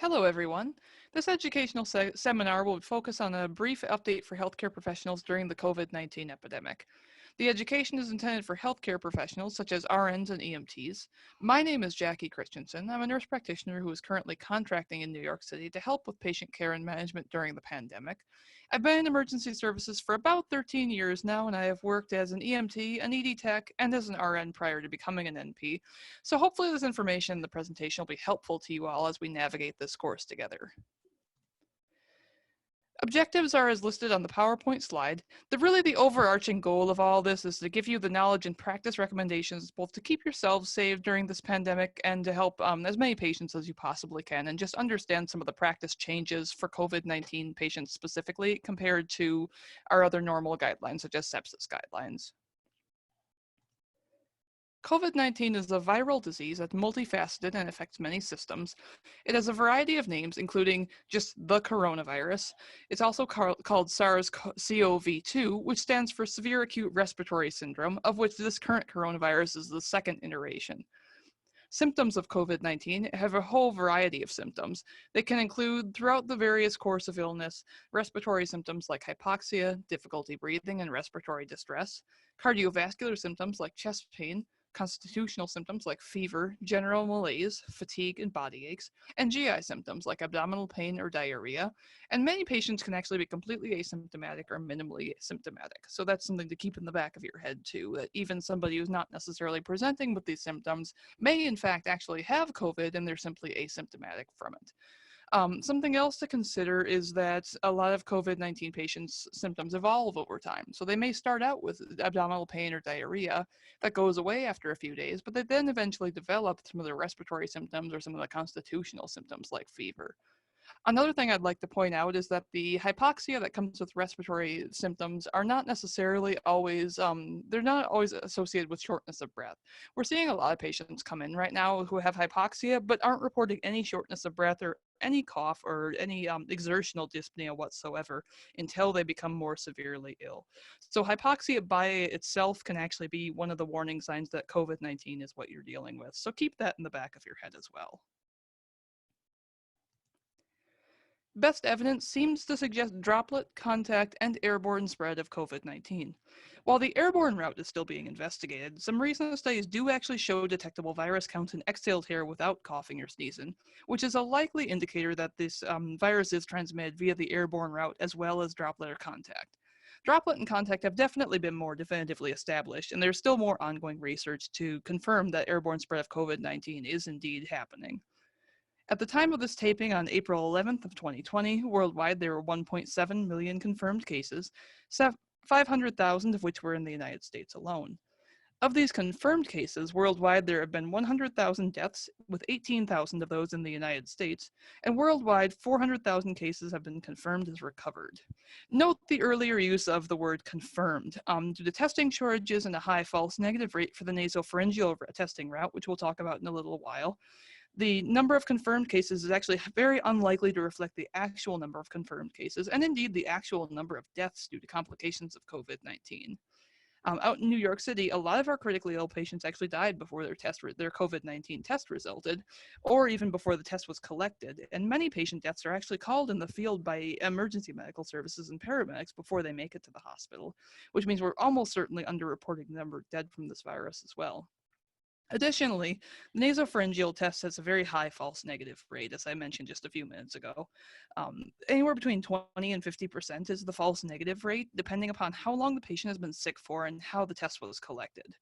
Hello, everyone. This educational seminar will focus on a brief update for healthcare professionals during the COVID-19 epidemic. The education is intended for healthcare professionals such as RNs and EMTs. My name is Jackie Christensen. I'm a nurse practitioner who is currently contracting in New York City to help with patient care and management during the pandemic. I've been in emergency services for about 13 years now, and I have worked as an EMT, an ED tech, and as an RN prior to becoming an NP. So hopefully this information in the presentation will be helpful to you all as we navigate this course together. Objectives are as listed on the PowerPoint slide. The overarching goal of all this is to give you the knowledge and practice recommendations both to keep yourselves safe during this pandemic and to help as many patients as you possibly can, and just understand some of the practice changes for COVID-19 patients specifically compared to our other normal guidelines such as sepsis guidelines. COVID-19 is a viral disease that's multifaceted and affects many systems. It has a variety of names, including just the coronavirus. It's also called SARS-CoV-2, which stands for Severe Acute Respiratory Syndrome, of which this current coronavirus is the second iteration. Symptoms of COVID-19 have a whole variety of symptoms. They can include, throughout the various course of illness, respiratory symptoms like hypoxia, difficulty breathing, and respiratory distress, cardiovascular symptoms like chest pain, constitutional symptoms like fever, general malaise, fatigue, and body aches, and GI symptoms like abdominal pain or diarrhea. And many patients can actually be completely asymptomatic or minimally symptomatic. So that's something to keep in the back of your head too, that even somebody who's not necessarily presenting with these symptoms may in fact actually have COVID and they're simply asymptomatic from it. Something else to consider is that a lot of COVID-19 patients' symptoms evolve over time. So they may start out with abdominal pain or diarrhea that goes away after a few days, but they then eventually develop some of the respiratory symptoms or some of the constitutional symptoms like fever. Another thing I'd like to point out is that the hypoxia that comes with respiratory symptoms are not necessarily always, they're not always associated with shortness of breath. We're seeing a lot of patients come in right now who have hypoxia, but aren't reporting any shortness of breath or any cough or any exertional dyspnea whatsoever until they become more severely ill. So hypoxia by itself can actually be one of the warning signs that COVID-19 is what you're dealing with. So keep that in the back of your head as well. Best evidence seems to suggest droplet, contact, and airborne spread of COVID-19. While the airborne route is still being investigated, some recent studies do actually show detectable virus counts in exhaled air without coughing or sneezing, which is a likely indicator that this virus is transmitted via the airborne route as well as droplet or contact. Droplet and contact have definitely been more definitively established, and there's still more ongoing research to confirm that airborne spread of COVID-19 is indeed happening. At the time of this taping on April 11th of 2020, worldwide there were 1.7 million confirmed cases, 500,000 of which were in the United States alone. Of these confirmed cases, worldwide there have been 100,000 deaths, with 18,000 of those in the United States, and worldwide 400,000 cases have been confirmed as recovered. Note the earlier use of the word confirmed. Due to testing shortages and a high false negative rate for the nasopharyngeal testing route, which we'll talk about in a little while, the number of confirmed cases is actually very unlikely to reflect the actual number of confirmed cases, and indeed the actual number of deaths due to complications of COVID-19. Out in New York City, a lot of our critically ill patients actually died before their COVID-19 test resulted, or even before the test was collected. And many patient deaths are actually called in the field by emergency medical services and paramedics before they make it to the hospital, which means we're almost certainly underreporting the number dead from this virus as well. Additionally, the nasopharyngeal test has a very high false negative rate, as I mentioned just a few minutes ago. Anywhere between 20 and 50% is the false negative rate, depending upon how long the patient has been sick for and how the test was collected.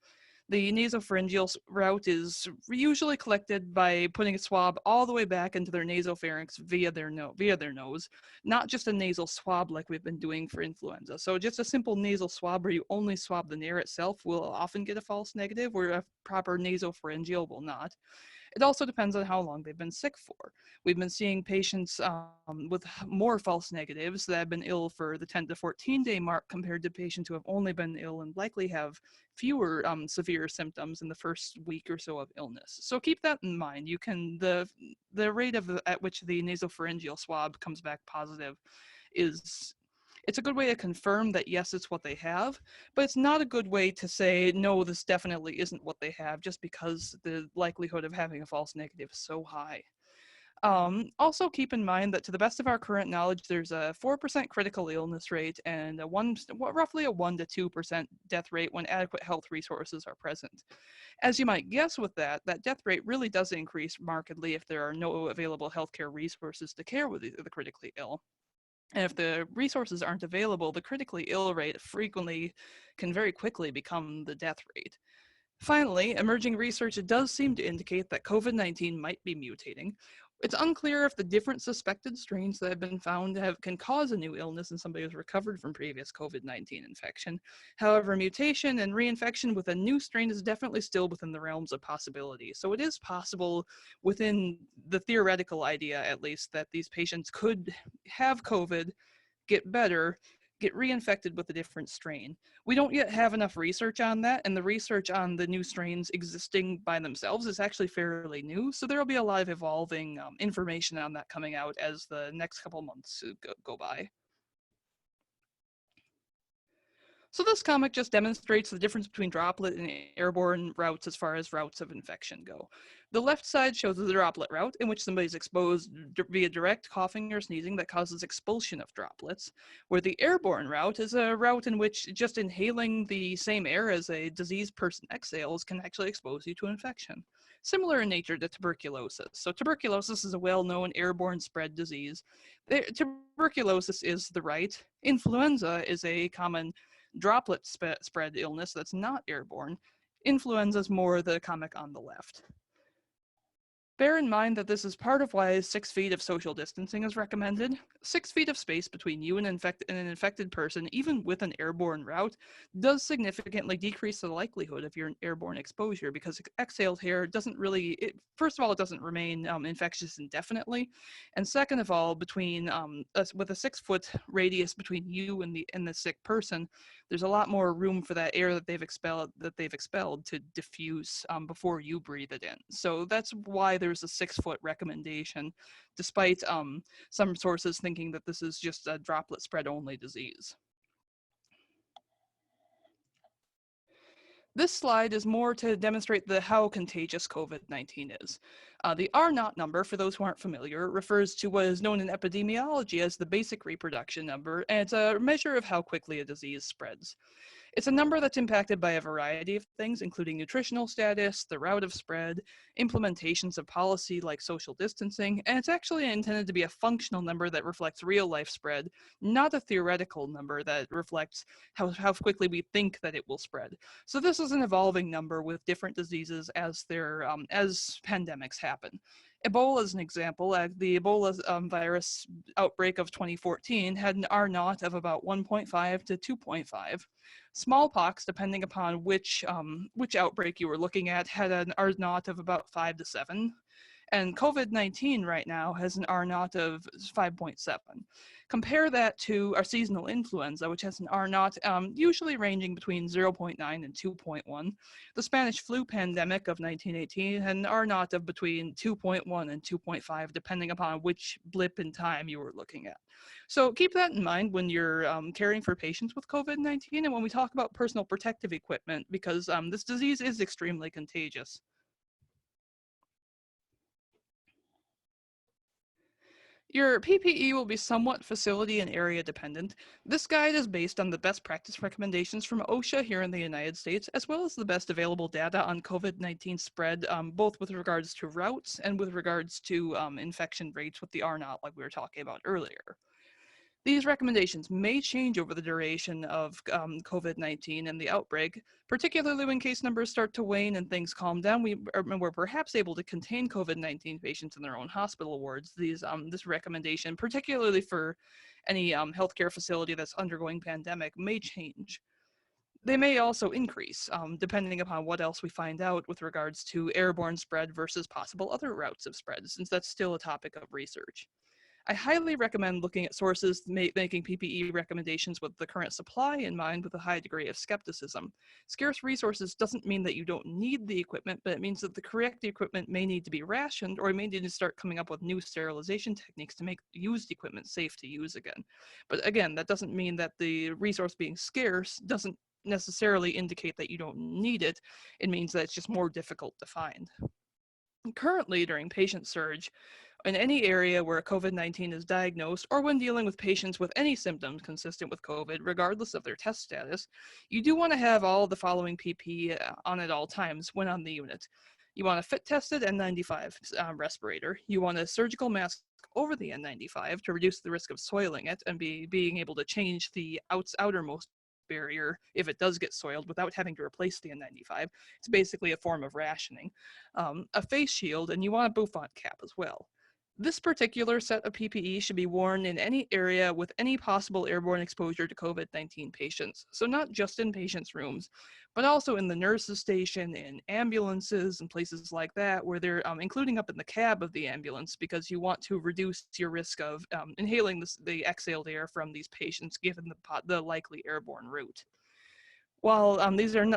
The nasopharyngeal route is usually collected by putting a swab all the way back into their nasopharynx via their nose, not just a nasal swab like we've been doing for influenza. So just a simple nasal swab where you only swab the nair itself will often get a false negative, where a proper nasopharyngeal will not. It also depends on how long they've been sick for. We've been seeing patients with more false negatives that have been ill for the 10 to 14 day mark compared to patients who have only been ill and likely have fewer severe symptoms in the first week or so of illness. So keep that in mind. The rate at which the nasopharyngeal swab comes back positive it's a good way to confirm that yes, it's what they have, but it's not a good way to say, no, this definitely isn't what they have, just because the likelihood of having a false negative is so high. Also, keep in mind that to the best of our current knowledge, there's a 4% critical illness rate and roughly a 1 to 2% death rate when adequate health resources are present. As you might guess with that, that death rate really does increase markedly if there are no available healthcare resources to care with the critically ill. And if the resources aren't available, the critically ill rate frequently can very quickly become the death rate. Finally, emerging research does seem to indicate that COVID 19 might be mutating. It's unclear if the different suspected strains that have been found can cause a new illness in somebody who's recovered from previous COVID 19 infection. However, mutation and reinfection with a new strain is definitely still within the realms of possibility. So it is possible, within the theoretical idea at least, that these patients could have COVID, get better, get reinfected with a different strain. We don't yet have enough research on that, and the research on the new strains existing by themselves is actually fairly new. So there will be a lot of evolving information on that coming out as the next couple months go by. So this comic just demonstrates the difference between droplet and airborne routes as far as routes of infection go. The left side shows the droplet route, in which somebody is exposed via direct coughing or sneezing that causes expulsion of droplets, where the airborne route is a route in which just inhaling the same air as a diseased person exhales can actually expose you to infection. Similar in nature to tuberculosis. So tuberculosis is a well-known airborne spread disease. Tuberculosis is the right. Influenza is a common droplet spread illness that's not airborne. Influenza is more the comic on the left. Bear in mind that this is part of why 6 feet of social distancing is recommended. 6 feet of space between you and an infected person, even with an airborne route, does significantly decrease the likelihood of your airborne exposure because exhaled air doesn't really, first of all, it doesn't remain infectious indefinitely. And second of all, with a 6 foot radius between you and the sick person, there's a lot more room for that air that they've expelled to diffuse before you breathe it in. So that's why there's a 6 foot recommendation, despite some sources thinking that this is just a droplet spread only disease. This slide is more to demonstrate how contagious COVID-19 is. The R0 number, for those who aren't familiar, refers to what is known in epidemiology as the basic reproduction number, and it's a measure of how quickly a disease spreads. It's a number that's impacted by a variety of things, including nutritional status, the route of spread, implementations of policy like social distancing, and it's actually intended to be a functional number that reflects real life spread, not a theoretical number that reflects how quickly we think that it will spread. So this is an evolving number with different diseases as pandemics happen. Ebola is an example. The Ebola virus outbreak of 2014 had an R0 of about 1.5 to 2.5. Smallpox, depending upon which outbreak you were looking at, had an R0 of about 5 to 7. And COVID-19 right now has an R0 of 5.7. Compare that to our seasonal influenza, which has an R0 usually ranging between 0.9 and 2.1. The Spanish flu pandemic of 1918 had an R0 of between 2.1 and 2.5, depending upon which blip in time you were looking at. So keep that in mind when you're caring for patients with COVID-19 and when we talk about personal protective equipment, because this disease is extremely contagious. Your PPE will be somewhat facility and area dependent. This guide is based on the best practice recommendations from OSHA here in the United States, as well as the best available data on COVID-19 spread, both with regards to routes and with regards to infection rates with the R0, like we were talking about earlier. These recommendations may change over the duration of COVID-19 and the outbreak, particularly when case numbers start to wane and things calm down. We're perhaps able to contain COVID-19 patients in their own hospital wards. This recommendation, particularly for any healthcare facility that's undergoing pandemic, may change. They may also increase, depending upon what else we find out with regards to airborne spread versus possible other routes of spread, since that's still a topic of research. I highly recommend looking at sources making PPE recommendations with the current supply in mind with a high degree of skepticism. Scarce resources doesn't mean that you don't need the equipment, but it means that the correct equipment may need to be rationed, or may need to start coming up with new sterilization techniques to make used equipment safe to use again. But again, that doesn't mean that the resource being scarce doesn't necessarily indicate that you don't need it. It means that it's just more difficult to find. Currently, during patient surge, In any area where COVID-19 is diagnosed, or when dealing with patients with any symptoms consistent with COVID, regardless of their test status, you do want to have all the following PPE on at all times when on the unit. You want a fit-tested N95 respirator. You want a surgical mask over the N95 to reduce the risk of soiling it and being able to change the outermost barrier if it does get soiled without having to replace the N95. It's basically a form of rationing. A face shield, and you want a bouffant cap as well. This particular set of PPE should be worn in any area with any possible airborne exposure to COVID-19 patients. So not just in patients' rooms, but also in the nurses' station, in ambulances, and places like that, where they're including up in the cab of the ambulance, because you want to reduce your risk of inhaling the exhaled air from these patients, given the likely airborne route. While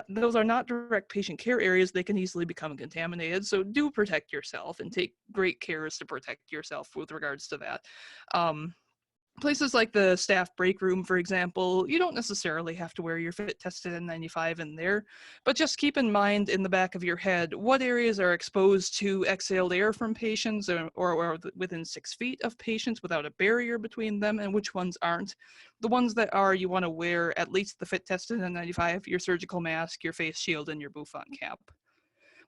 those are not direct patient care areas, they can easily become contaminated. So do protect yourself and take great cares to protect yourself with regards to that. Um, Places like the staff break room, for example, you don't necessarily have to wear your fit tested N95 in there, but just keep in mind in the back of your head what areas are exposed to exhaled air from patients or within 6 feet of patients without a barrier between them, and which ones aren't. The ones that are, you want to wear at least the fit tested N95, your surgical mask, your face shield, and your bouffant cap.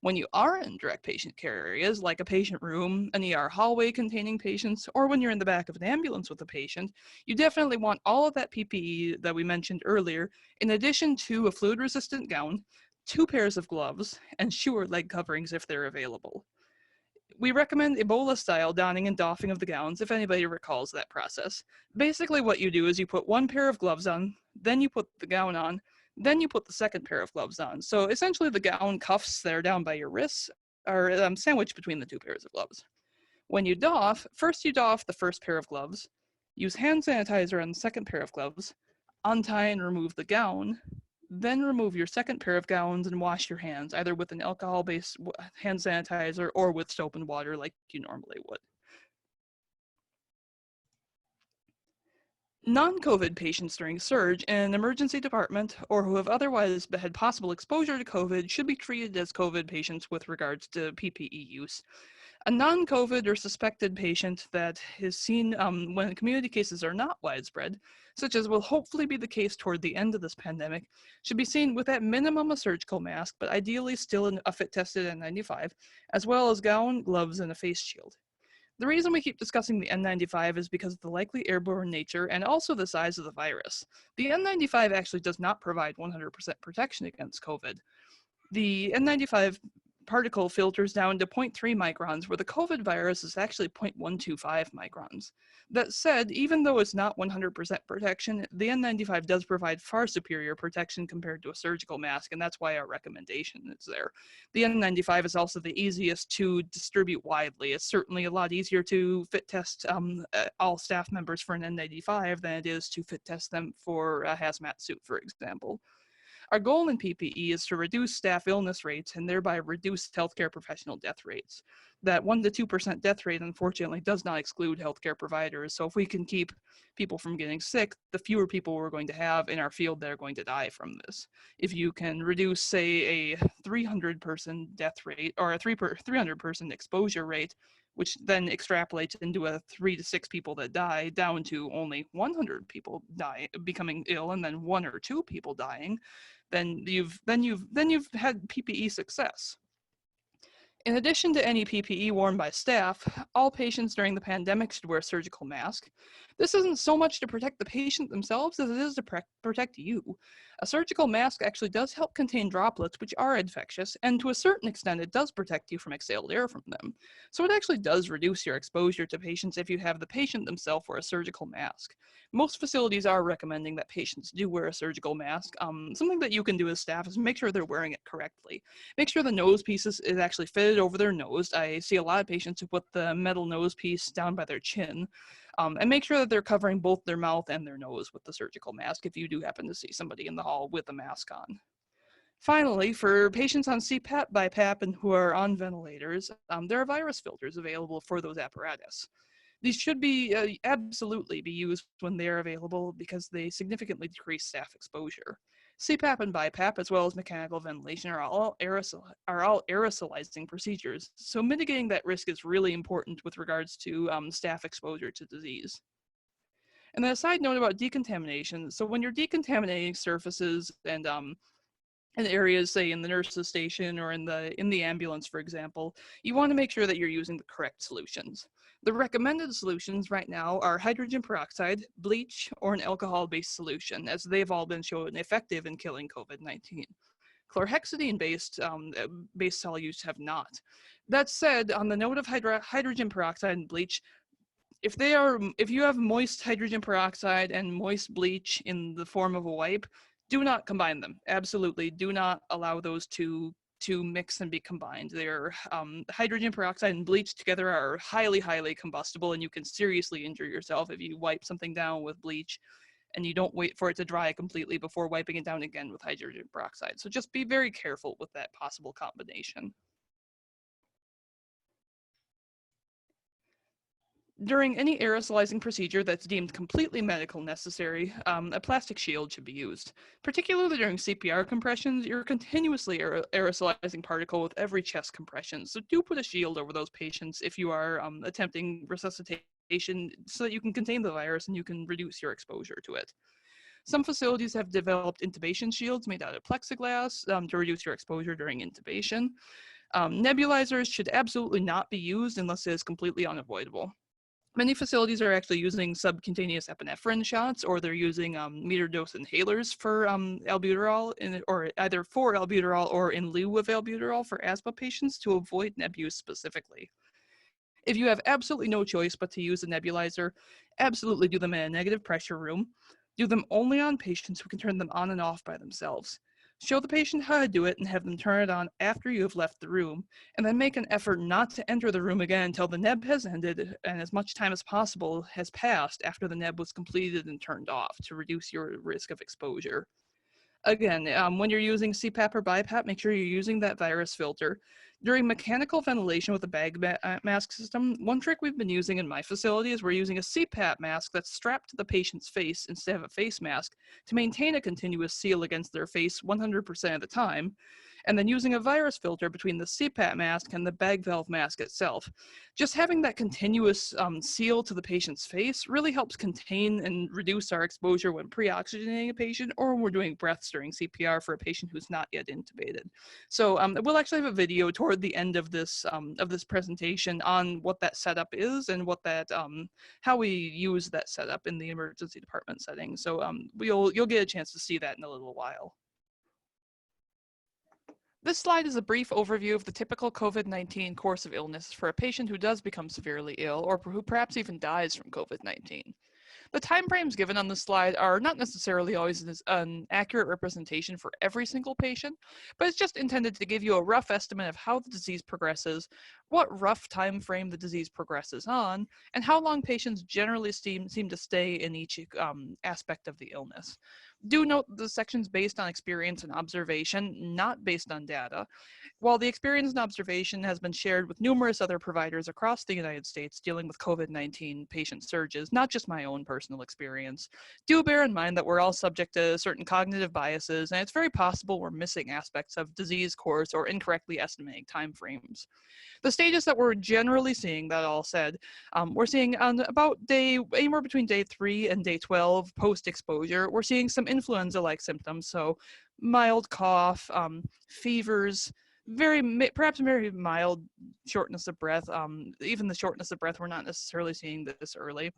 When you are in direct patient care areas, like a patient room, an ER hallway containing patients, or when you're in the back of an ambulance with a patient, you definitely want all of that PPE that we mentioned earlier, in addition to a fluid-resistant gown, 2 pairs of gloves, and shoe or leg coverings if they're available. We recommend Ebola-style donning and doffing of the gowns if anybody recalls that process. Basically what you do is you put 1 pair of gloves on, then you put the gown on, then you put the 2nd pair of gloves on. So essentially the gown cuffs that are down by your wrists are sandwiched between the 2 pairs of gloves. When you doff, first you doff the 1st pair of gloves, use hand sanitizer on the 2nd pair of gloves, untie and remove the gown, then remove your 2nd pair of gowns and wash your hands, either with an alcohol-based hand sanitizer or with soap and water like you normally would. Non-COVID patients during surge in an emergency department or who have otherwise had possible exposure to COVID should be treated as COVID patients with regards to PPE use. A non-COVID or suspected patient that is seen when community cases are not widespread, such as will hopefully be the case toward the end of this pandemic, should be seen with at minimum a surgical mask, but ideally still a fit-tested N95, as well as gown, gloves, and a face shield. The reason we keep discussing the N95 is because of the likely airborne nature and also the size of the virus. The N95 actually does not provide 100% protection against COVID. The N95 particle filters down to 0.3 microns, where the COVID virus is actually 0.125 microns. That said, even though it's not 100% protection, the N95 does provide far superior protection compared to a surgical mask, and that's why our recommendation is there. The N95 is also the easiest to distribute widely. It's certainly a lot easier to fit test all staff members for an N95 than it is to fit test them for a hazmat suit, for example. Our goal in PPE is to reduce staff illness rates and thereby reduce healthcare professional death rates. That 1 to 2% death rate, unfortunately, does not exclude healthcare providers. So if we can keep people from getting sick, the fewer people we're going to have in our field that are going to die from this. If you can reduce, say, a 300-person death rate or a 300-person exposure rate, which then extrapolates into a 3 to 6 people that die down to only 100 people becoming ill and then 1 or 2 people dying, then you've had PPE success. In addition to any PPE worn by staff, all patients during the pandemic should wear a surgical mask. This isn't so much to protect the patient themselves as it is to protect you. A surgical mask actually does help contain droplets, which are infectious, and to a certain extent it does protect you from exhaled air from them. So it actually does reduce your exposure to patients if you have the patient themselves wear a surgical mask. Most facilities are recommending that patients do wear a surgical mask. Something that you can do as staff is make sure they're wearing it correctly. Make sure the nose piece is actually fitted over their nose. I see a lot of patients who put the metal nose piece down by their chin. And make sure that they're covering both their mouth and their nose with the surgical mask if you do happen to see somebody in the hall with a mask on. Finally, for patients on CPAP, BiPAP, and who are on ventilators, there are virus filters available for those apparatus. These should be absolutely be used when they are available because they significantly decrease staff exposure. CPAP and BiPAP, as well as mechanical ventilation, are all aerosolizing procedures, so mitigating that risk is really important with regards to staff exposure to disease. And then a side note about decontamination. So when you're decontaminating surfaces and in areas, say in the nurse's station or in the ambulance, for example, you want to make sure that you're using the correct solutions. The recommended solutions right now are hydrogen peroxide, bleach, or an alcohol-based solution, as they've all been shown effective in killing COVID-19. Chlorhexidine-based solutes have not. That said, on the note of hydrogen peroxide and bleach, if you have moist hydrogen peroxide and moist bleach in the form of a wipe, do not combine them. Absolutely, do not allow those to mix and be combined. They're hydrogen peroxide and bleach together are highly combustible, and you can seriously injure yourself if you wipe something down with bleach and you don't wait for it to dry completely before wiping it down again with hydrogen peroxide. So just be very careful with that possible combination. During any aerosolizing procedure that's deemed completely medical necessary, a plastic shield should be used. Particularly during CPR compressions, you're continuously aerosolizing particle with every chest compression, so do put a shield over those patients if you are attempting resuscitation so that you can contain the virus and you can reduce your exposure to it. Some facilities have developed intubation shields made out of plexiglass to reduce your exposure during intubation. Nebulizers should absolutely not be used unless it is completely unavoidable. Many facilities are actually using subcutaneous epinephrine shots, or they're using meter dose inhalers for albuterol, or either for albuterol or in lieu of albuterol for asthma patients to avoid neb use specifically. If you have absolutely no choice but to use a nebulizer, absolutely do them in a negative pressure room. Do them only on patients who can turn them on and off by themselves. Show the patient how to do it and have them turn it on after you have left the room, and then make an effort not to enter the room again until the neb has ended and as much time as possible has passed after the neb was completed and turned off to reduce your risk of exposure. Again, when you're using CPAP or BiPAP, make sure you're using that virus filter. During mechanical ventilation with a mask system, one trick we've been using in my facility is we're using a CPAP mask that's strapped to the patient's face instead of a face mask to maintain a continuous seal against their face 100% of the time, and then using a virus filter between the CPAP mask and the bag valve mask itself. Just having that continuous seal to the patient's face really helps contain and reduce our exposure when pre-oxygenating a patient or when we're doing breaths during CPR for a patient who's not yet intubated. So we'll actually have a video toward the end of this presentation on what that setup is and what that how we use that setup in the emergency department setting. So you'll get a chance to see that in a little while. This slide is a brief overview of the typical COVID-19 course of illness for a patient who does become severely ill or who perhaps even dies from COVID-19. The timeframes given on this slide are not necessarily always an accurate representation for every single patient, but it's just intended to give you a rough estimate of how the disease progresses, what rough time frame the disease progresses on, and how long patients generally seem to stay in each aspect of the illness. Do note the section's based on experience and observation, not based on data. While the experience and observation has been shared with numerous other providers across the United States dealing with COVID-19 patient surges, not just my own personal experience, do bear in mind that we're all subject to certain cognitive biases, and it's very possible we're missing aspects of disease course or incorrectly estimating timeframes. The stages that we're generally seeing, that all said, we're seeing on about anywhere between day 3 and day 12 post-exposure, we're seeing some influenza-like symptoms, so mild cough, fevers, perhaps very mild shortness of breath. Even the shortness of breath, we're not necessarily seeing this early.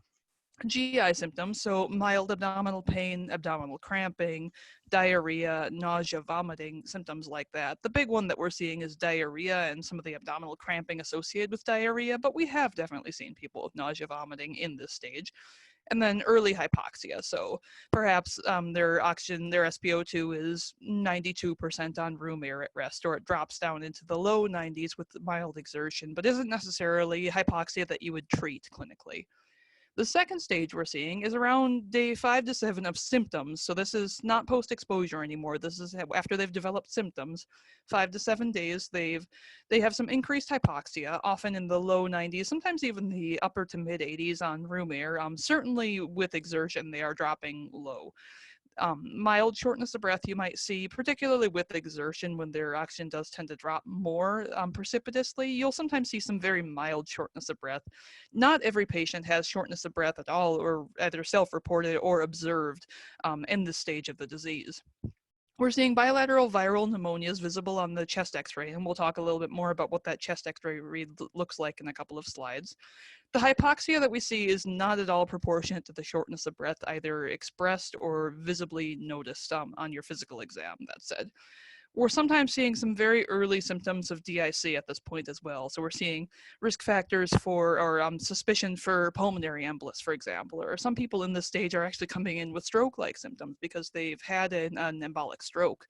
GI symptoms, so mild abdominal pain, abdominal cramping, diarrhea, nausea, vomiting, symptoms like that. The big one that we're seeing is diarrhea and some of the abdominal cramping associated with diarrhea, but we have definitely seen people with nausea, vomiting in this stage. And then early hypoxia, so perhaps their SpO2 is 92% on room air at rest, or it drops down into the low 90s with mild exertion, but isn't necessarily hypoxia that you would treat clinically. The second stage we're seeing is around day 5 to 7 of symptoms. So this is not post-exposure anymore. This is after they've developed symptoms. 5 to 7 days, they have some increased hypoxia, often in the low 90s, sometimes even the upper to mid 80s on room air. Certainly with exertion, they are dropping low. Mild shortness of breath you might see, particularly with exertion when their oxygen does tend to drop more precipitously. You'll sometimes see some very mild shortness of breath. Not every patient has shortness of breath at all, or either self-reported or observed in this stage of the disease. We're seeing bilateral viral pneumonias visible on the chest x-ray, and we'll talk a little bit more about what that chest x-ray read looks like in a couple of slides. The hypoxia that we see is not at all proportionate to the shortness of breath, either expressed or visibly noticed on your physical exam, that said. We're sometimes seeing some very early symptoms of DIC at this point as well. So we're seeing risk factors for, or suspicion for pulmonary embolus, for example, or some people in this stage are actually coming in with stroke-like symptoms because they've had an embolic stroke.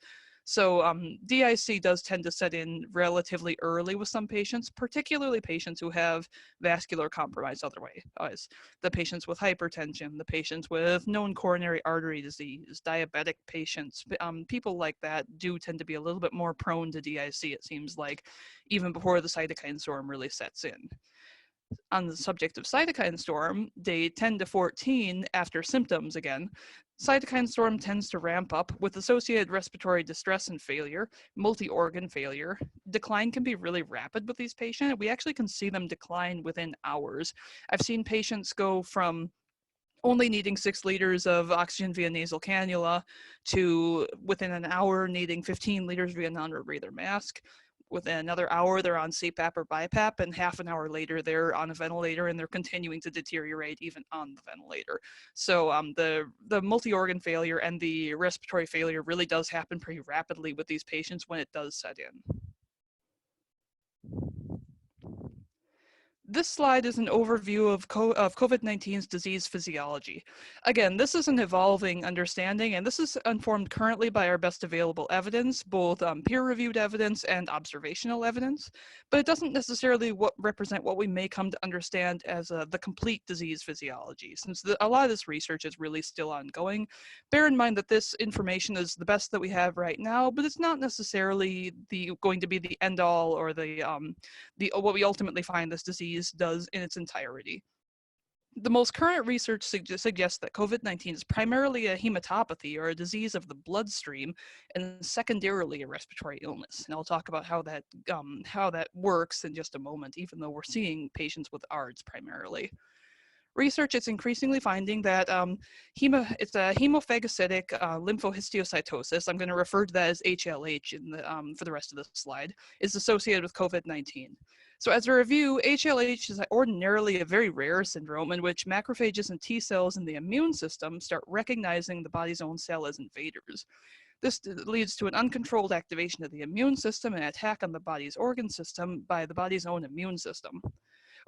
So DIC does tend to set in relatively early with some patients, particularly patients who have vascular compromise otherwise. The patients with hypertension, the patients with known coronary artery disease, diabetic patients, people like that do tend to be a little bit more prone to DIC, it seems like, even before the cytokine storm really sets in. On the subject of cytokine storm, day 10 to 14 after symptoms again, cytokine storm tends to ramp up with associated respiratory distress and failure, multi-organ failure. Decline can be really rapid with these patients. We actually can see them decline within hours. I've seen patients go from only needing 6 liters of oxygen via nasal cannula to within an hour needing 15 liters via non-rebreather mask. Within another hour, they're on CPAP or BiPAP, and half an hour later, they're on a ventilator, and they're continuing to deteriorate even on the ventilator. So the multi-organ failure and the respiratory failure really does happen pretty rapidly with these patients when it does set in. This slide is an overview of COVID-19's disease physiology. Again, this is an evolving understanding, and this is informed currently by our best available evidence, both peer-reviewed evidence and observational evidence, but it doesn't necessarily represent what we may come to understand as the complete disease physiology. Since a lot of this research is really still ongoing, bear in mind that this information is the best that we have right now, but it's not necessarily going to be the end-all or what we ultimately find this disease does in its entirety. The most current research suggests that COVID-19 is primarily a hematopathy or a disease of the bloodstream and secondarily a respiratory illness. And I'll talk about how that works in just a moment, even though we're seeing patients with ARDS primarily. Research is increasingly finding that it's a hemophagocytic lymphohistiocytosis. I'm going to refer to that as HLH for the rest of the slide, is associated with COVID-19. So as a review, HLH is ordinarily a very rare syndrome in which macrophages and T cells in the immune system start recognizing the body's own cell as invaders. This leads to an uncontrolled activation of the immune system and attack on the body's organ system by the body's own immune system.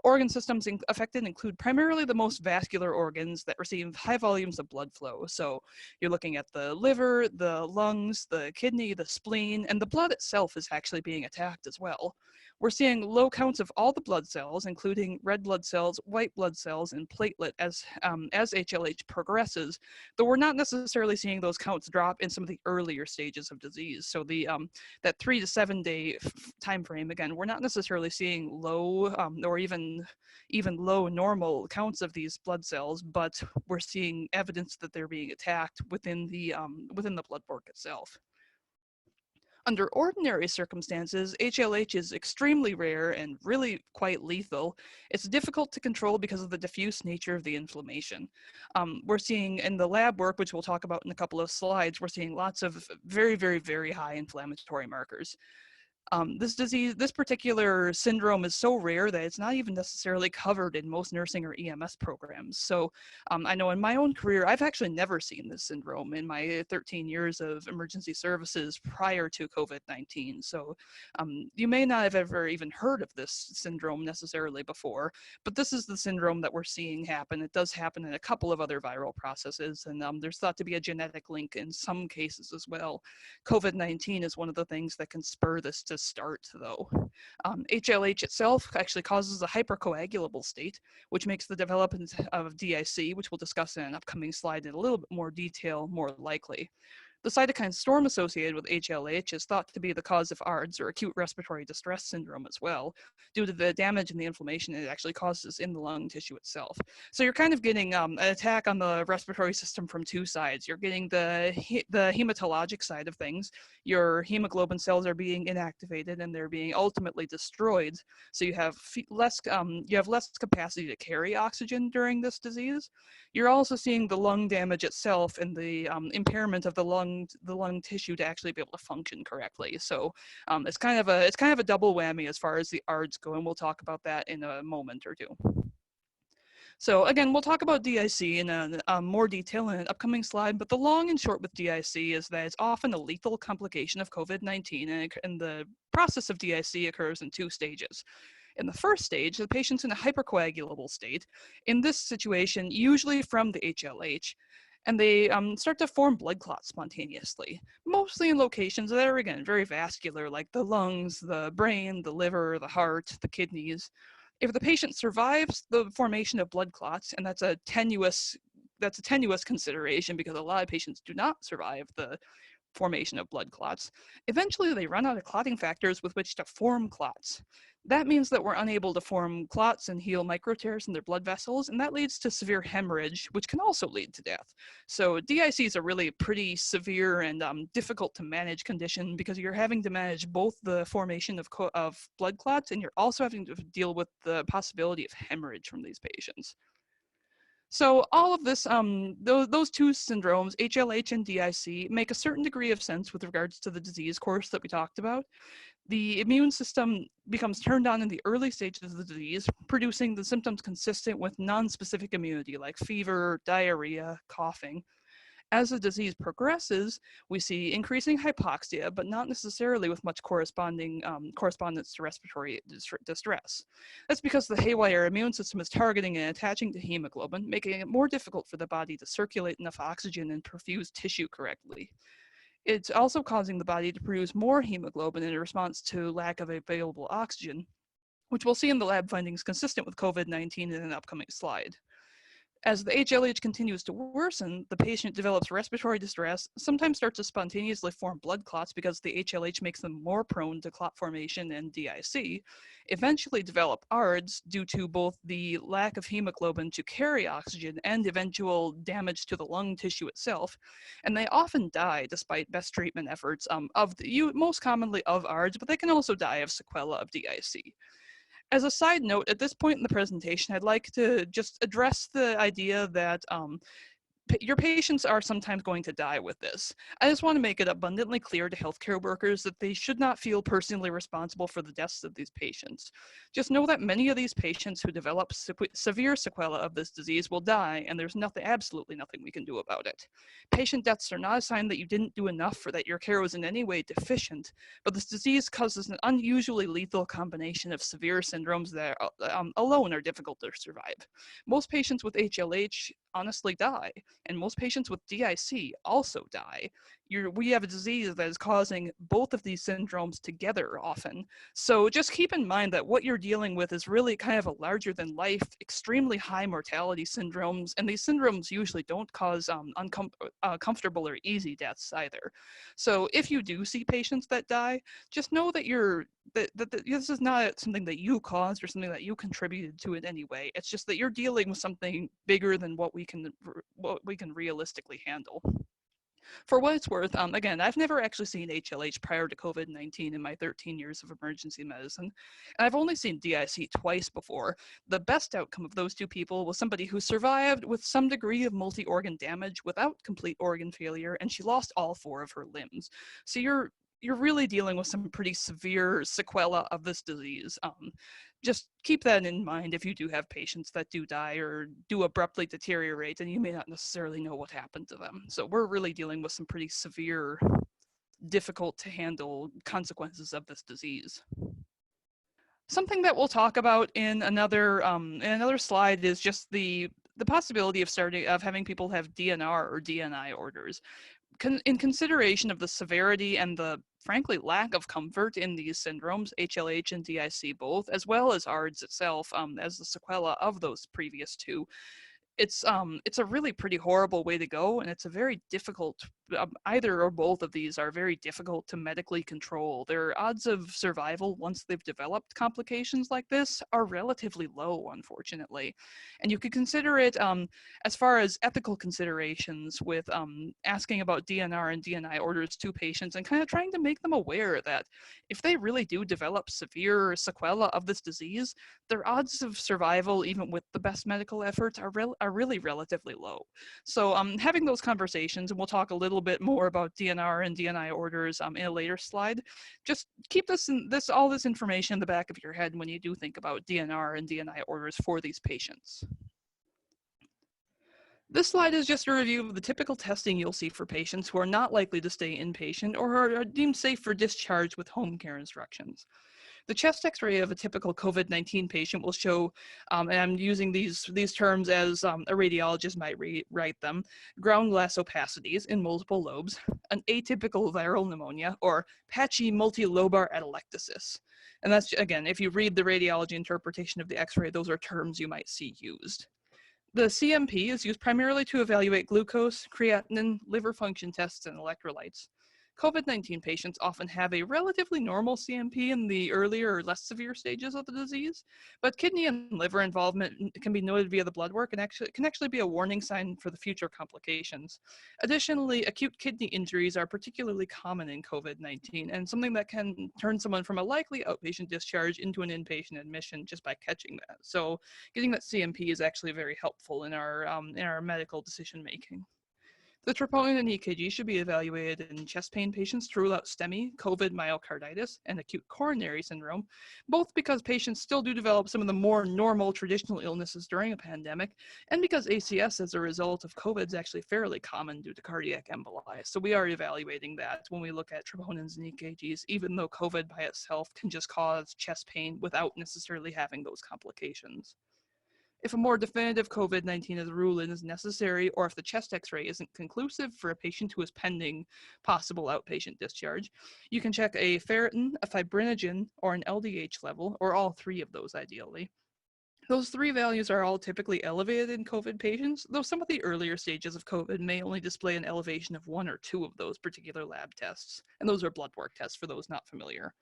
Organ systems affected include primarily the most vascular organs that receive high volumes of blood flow. So you're looking at the liver, the lungs, the kidney, the spleen, and the blood itself is actually being attacked as well. We're seeing low counts of all the blood cells, including red blood cells, white blood cells, and platelet as HLH progresses, though we're not necessarily seeing those counts drop in some of the earlier stages of disease. So that 3 to 7 day time frame, again, we're not necessarily seeing low or even low normal counts of these blood cells, but we're seeing evidence that they're being attacked within the blood work itself. Under ordinary circumstances, HLH is extremely rare and really quite lethal. It's difficult to control because of the diffuse nature of the inflammation. We're seeing in the lab work, which we'll talk about in a couple of slides, we're seeing lots of very, very, very high inflammatory markers. This particular syndrome is so rare that it's not even necessarily covered in most nursing or EMS programs. So I know in my own career, I've actually never seen this syndrome in my 13 years of emergency services prior to COVID-19. So you may not have ever even heard of this syndrome necessarily before, but this is the syndrome that we're seeing happen. It does happen in a couple of other viral processes, and there's thought to be a genetic link in some cases as well. COVID-19 is one of the things that can spur this to to start, though. HLH itself actually causes a hypercoagulable state, which makes the development of DIC, which we'll discuss in an upcoming slide in a little bit more detail, more likely. The cytokine storm associated with HLH is thought to be the cause of ARDS, or acute respiratory distress syndrome, as well, due to the damage and the inflammation it actually causes in the lung tissue itself. So you're kind of getting an attack on the respiratory system from two sides. You're getting the hematologic side of things. Your hemoglobin cells are being inactivated and they're being ultimately destroyed. So you have less capacity to carry oxygen during this disease. You're also seeing the lung damage itself and the impairment of the lung tissue to actually be able to function correctly. So it's kind of a double whammy as far as the ARDS go, and we'll talk about that in a moment or two. So again, we'll talk about DIC in more detail in an upcoming slide, but the long and short with DIC is that it's often a lethal complication of COVID-19, and the process of DIC occurs in two stages. In the first stage, the patient's in a hypercoagulable state. In this situation, usually from the HLH, and they start to form blood clots spontaneously, mostly in locations that are, again, very vascular, like the lungs, the brain, the liver, the heart, the kidneys. If the patient survives the formation of blood clots, and that's a tenuous consideration because a lot of patients do not survive the formation of blood clots, eventually they run out of clotting factors with which to form clots. That means that we're unable to form clots and heal microtears in their blood vessels, and that leads to severe hemorrhage, which can also lead to death. So DIC is a really pretty severe and difficult to manage condition because you're having to manage both the formation of blood clots, and you're also having to deal with the possibility of hemorrhage from these patients. So all of this, those two syndromes, HLH and DIC, make a certain degree of sense with regards to the disease course that we talked about. The immune system becomes turned on in the early stages of the disease, producing the symptoms consistent with non-specific immunity like fever, diarrhea, coughing. As the disease progresses, we see increasing hypoxia, but not necessarily with much correspondence to respiratory distress. That's because the haywire immune system is targeting and attaching to hemoglobin, making it more difficult for the body to circulate enough oxygen and perfuse tissue correctly. It's also causing the body to produce more hemoglobin in response to lack of available oxygen, which we'll see in the lab findings consistent with COVID-19 in an upcoming slide. As the HLH continues to worsen, the patient develops respiratory distress, sometimes starts to spontaneously form blood clots because the HLH makes them more prone to clot formation and DIC, eventually develop ARDS due to both the lack of hemoglobin to carry oxygen and eventual damage to the lung tissue itself, and they often die despite best treatment efforts most commonly of ARDS, but they can also die of sequela of DIC. As a side note, at this point in the presentation, I'd like to just address the idea that your patients are sometimes going to die with this. I just want to make it abundantly clear to healthcare workers that they should not feel personally responsible for the deaths of these patients. Just know that many of these patients who develop severe sequela of this disease will die, and there's absolutely nothing we can do about it. Patient deaths are not a sign that you didn't do enough or that your care was in any way deficient, but this disease causes an unusually lethal combination of severe syndromes that alone are difficult to survive. Most patients with HLH honestly die, and most patients with DIC also die. We have a disease that is causing both of these syndromes together often. So just keep in mind that what you're dealing with is really kind of a larger than life, extremely high mortality syndromes, and these syndromes usually don't cause comfortable or easy deaths either. So if you do see patients that die, just know that this is not something that you caused or something that you contributed to in any way. It's just that you're dealing with something bigger than what we can realistically handle. For what it's worth, again, I've never actually seen HLH prior to COVID-19 in my 13 years of emergency medicine, and I've only seen DIC twice before. The best outcome of those two people was somebody who survived with some degree of multi-organ damage without complete organ failure, and she lost all 4 of her limbs. So you're really dealing with some pretty severe sequela of this disease. Just keep that in mind if you do have patients that do die or do abruptly deteriorate, and you may not necessarily know what happened to them. So we're really dealing with some pretty severe, difficult to handle consequences of this disease. Something that we'll talk about in another slide is just the the possibility of having people have DNR or DNI orders in consideration of the severity and the frankly lack of comfort in these syndromes, HLH and DIC both, as well as ARDS itself, as the sequela of those previous two. It's a really pretty horrible way to go, and it's a very difficult, either or both of these are very difficult to medically control. Their odds of survival once they've developed complications like this are relatively low, unfortunately. And you could consider it, as far as ethical considerations with asking about DNR and DNI orders to patients and kind of trying to make them aware that if they really do develop severe sequela of this disease, their odds of survival, even with the best medical efforts, are really relatively low. So having those conversations, and we'll talk a little bit more about DNR and DNI orders in a later slide. Just keep all this information in the back of your head when you do think about DNR and DNI orders for these patients. This slide is just a review of the typical testing you'll see for patients who are not likely to stay inpatient or are deemed safe for discharge with home care instructions. The chest x-ray of a typical COVID-19 patient will show, and I'm using these terms as a radiologist might write them, ground glass opacities in multiple lobes, an atypical viral pneumonia, or patchy multilobar atelectasis. And that's, again, if you read the radiology interpretation of the x-ray, those are terms you might see used. The CMP is used primarily to evaluate glucose, creatinine, liver function tests, and electrolytes. COVID-19 patients often have a relatively normal CMP in the earlier or less severe stages of the disease, but kidney and liver involvement can be noted via the blood work and can actually be a warning sign for the future complications. Additionally, acute kidney injuries are particularly common in COVID-19 and something that can turn someone from a likely outpatient discharge into an inpatient admission just by catching that. So getting that CMP is actually very helpful in our medical decision making. The troponin and EKG should be evaluated in chest pain patients to rule out STEMI, COVID myocarditis, and acute coronary syndrome, both because patients still do develop some of the more normal traditional illnesses during a pandemic, and because ACS as a result of COVID is actually fairly common due to cardiac emboli. So we are evaluating that when we look at troponins and EKGs, even though COVID by itself can just cause chest pain without necessarily having those complications. If a more definitive COVID-19 rule-in is necessary, or if the chest x-ray isn't conclusive for a patient who is pending possible outpatient discharge, you can check a ferritin, a fibrinogen, or an LDH level, or all three of those ideally. Those three values are all typically elevated in COVID patients, though some of the earlier stages of COVID may only display an elevation of one or two of those particular lab tests, and those are blood work tests for those not familiar.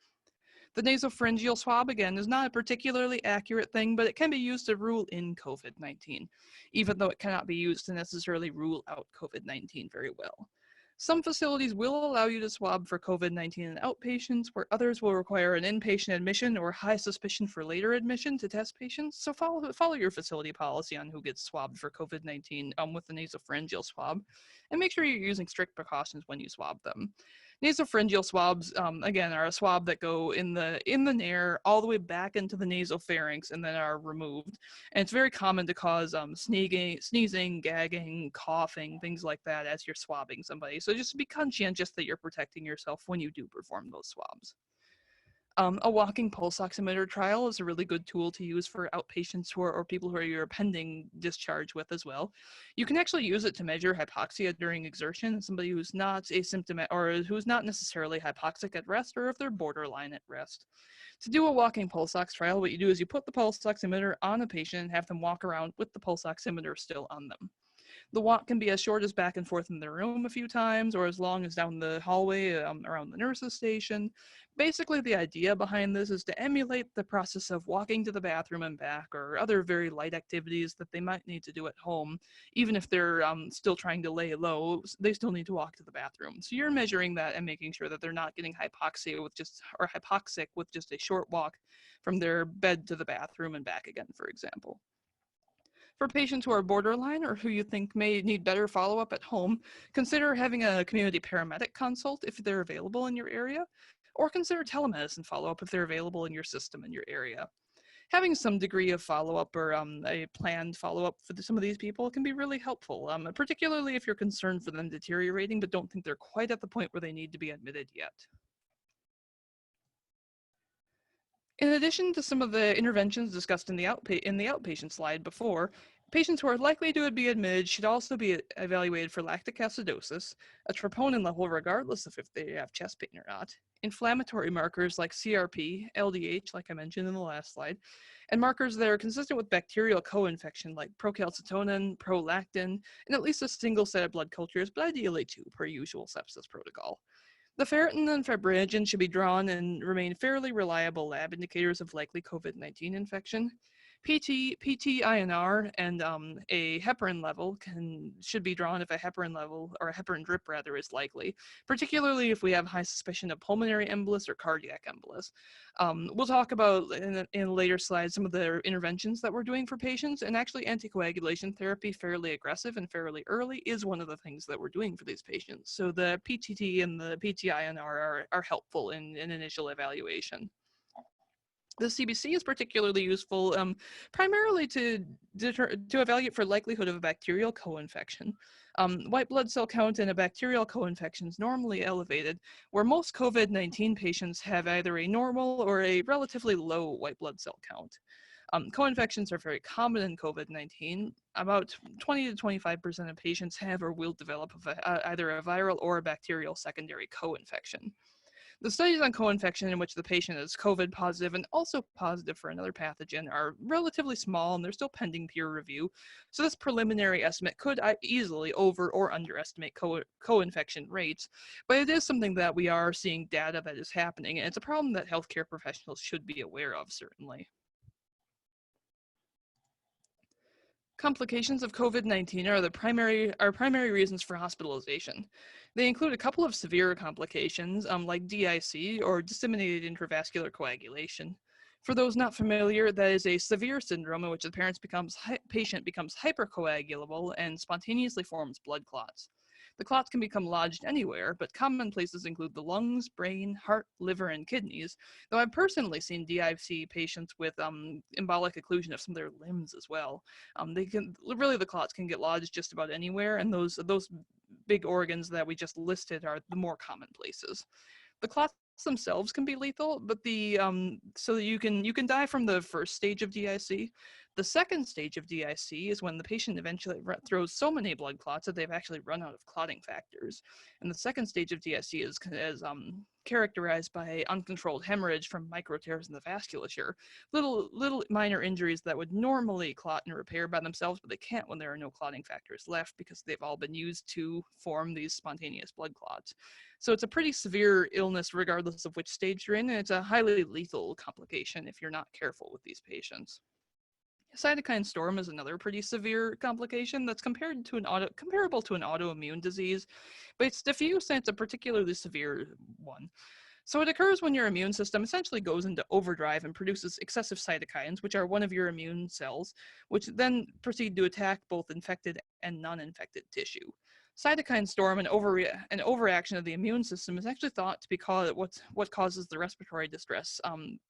The nasopharyngeal swab, again, is not a particularly accurate thing, but it can be used to rule in COVID-19, even though it cannot be used to necessarily rule out COVID-19 very well. Some facilities will allow you to swab for COVID-19 in outpatients, where others will require an inpatient admission or high suspicion for later admission to test patients. So follow your facility policy on who gets swabbed for COVID-19 with the nasopharyngeal swab, and make sure you're using strict precautions when you swab them. Nasopharyngeal swabs, again, are a swab that go in the nair all the way back into the nasopharynx and then are removed. And it's very common to cause sneezing, gagging, coughing, things like that as you're swabbing somebody. So just be conscientious that you're protecting yourself when you do perform those swabs. A walking pulse oximeter trial is a really good tool to use for outpatients or people who are your pending discharge with as well. You can actually use it to measure hypoxia during exertion. Somebody who's not asymptomatic or who's not necessarily hypoxic at rest, or if they're borderline at rest. To do a walking pulse ox trial, what you do is you put the pulse oximeter on a patient and have them walk around with the pulse oximeter still on them. The walk can be as short as back and forth in the room a few times, or as long as down the hallway around the nurse's station. Basically, the idea behind this is to emulate the process of walking to the bathroom and back, or other very light activities that they might need to do at home. Even if they're still trying to lay low, they still need to walk to the bathroom. So you're measuring that and making sure that they're not getting hypoxic with just a short walk from their bed to the bathroom and back again, for example. For patients who are borderline or who you think may need better follow-up at home, consider having a community paramedic consult if they're available in your area, or consider telemedicine follow-up if they're available in your system in your area. Having some degree of follow-up or a planned follow-up for some of these people can be really helpful, particularly if you're concerned for them deteriorating but don't think they're quite at the point where they need to be admitted yet. In addition to some of the interventions discussed in the outpatient slide before, Patients who are likely to be admitted should also be evaluated for lactic acidosis, a troponin level regardless of if they have chest pain or not, inflammatory markers like CRP, LDH, like I mentioned in the last slide, and markers that are consistent with bacterial co-infection like procalcitonin, prolactin, and at least a single set of blood cultures, but ideally two per usual sepsis protocol. The ferritin and fibrinogen should be drawn and remain fairly reliable lab indicators of likely COVID-19 infection. PT-INR and a heparin level should be drawn if a heparin level, or a heparin drip rather, is likely, particularly if we have high suspicion of pulmonary embolus or cardiac embolus. We'll talk about in later slides some of the interventions that we're doing for patients, and actually anticoagulation therapy, fairly aggressive and fairly early, is one of the things that we're doing for these patients. So the PTT and the PTINR are helpful in initial evaluation. The CBC is particularly useful primarily to evaluate for likelihood of a bacterial co-infection. White blood cell count in a bacterial co-infection is normally elevated, where most COVID-19 patients have either a normal or a relatively low white blood cell count. Co-infections are very common in COVID-19. About 20 to 25% of patients have or will develop either a viral or a bacterial secondary co-infection. The studies on co-infection in which the patient is COVID positive and also positive for another pathogen are relatively small, and they're still pending peer review. So this preliminary estimate could easily over or underestimate co-infection rates, but it is something that we are seeing data that is happening, and it's a problem that healthcare professionals should be aware of, certainly. Complications of COVID-19 are primary reasons for hospitalization. They include a couple of severe complications, like DIC, or disseminated intravascular coagulation. For those not familiar, that is a severe syndrome in which the patient becomes hypercoagulable and spontaneously forms blood clots. The clots can become lodged anywhere, but common places include the lungs, brain, heart, liver, and kidneys, though I've personally seen DIC patients with embolic occlusion of some of their limbs as well. The clots can get lodged just about anywhere, and those big organs that we just listed are the more common places. The clots themselves can be lethal, but so you can die from the first stage of DIC. The second stage of DIC is when the patient eventually throws so many blood clots that they've actually run out of clotting factors. And the second stage of DIC is characterized by uncontrolled hemorrhage from micro tears in the vasculature, little minor injuries that would normally clot and repair by themselves, but they can't when there are no clotting factors left because they've all been used to form these spontaneous blood clots. So it's a pretty severe illness regardless of which stage you're in, and it's a highly lethal complication if you're not careful with these patients. Cytokine storm is another pretty severe complication that's comparable to an autoimmune disease, but it's diffuse and it's a particularly severe one. So it occurs when your immune system essentially goes into overdrive and produces excessive cytokines, which are one of your immune cells, which then proceed to attack both infected and non-infected tissue. Cytokine storm and overaction of the immune system is actually thought to be what causes the respiratory distress.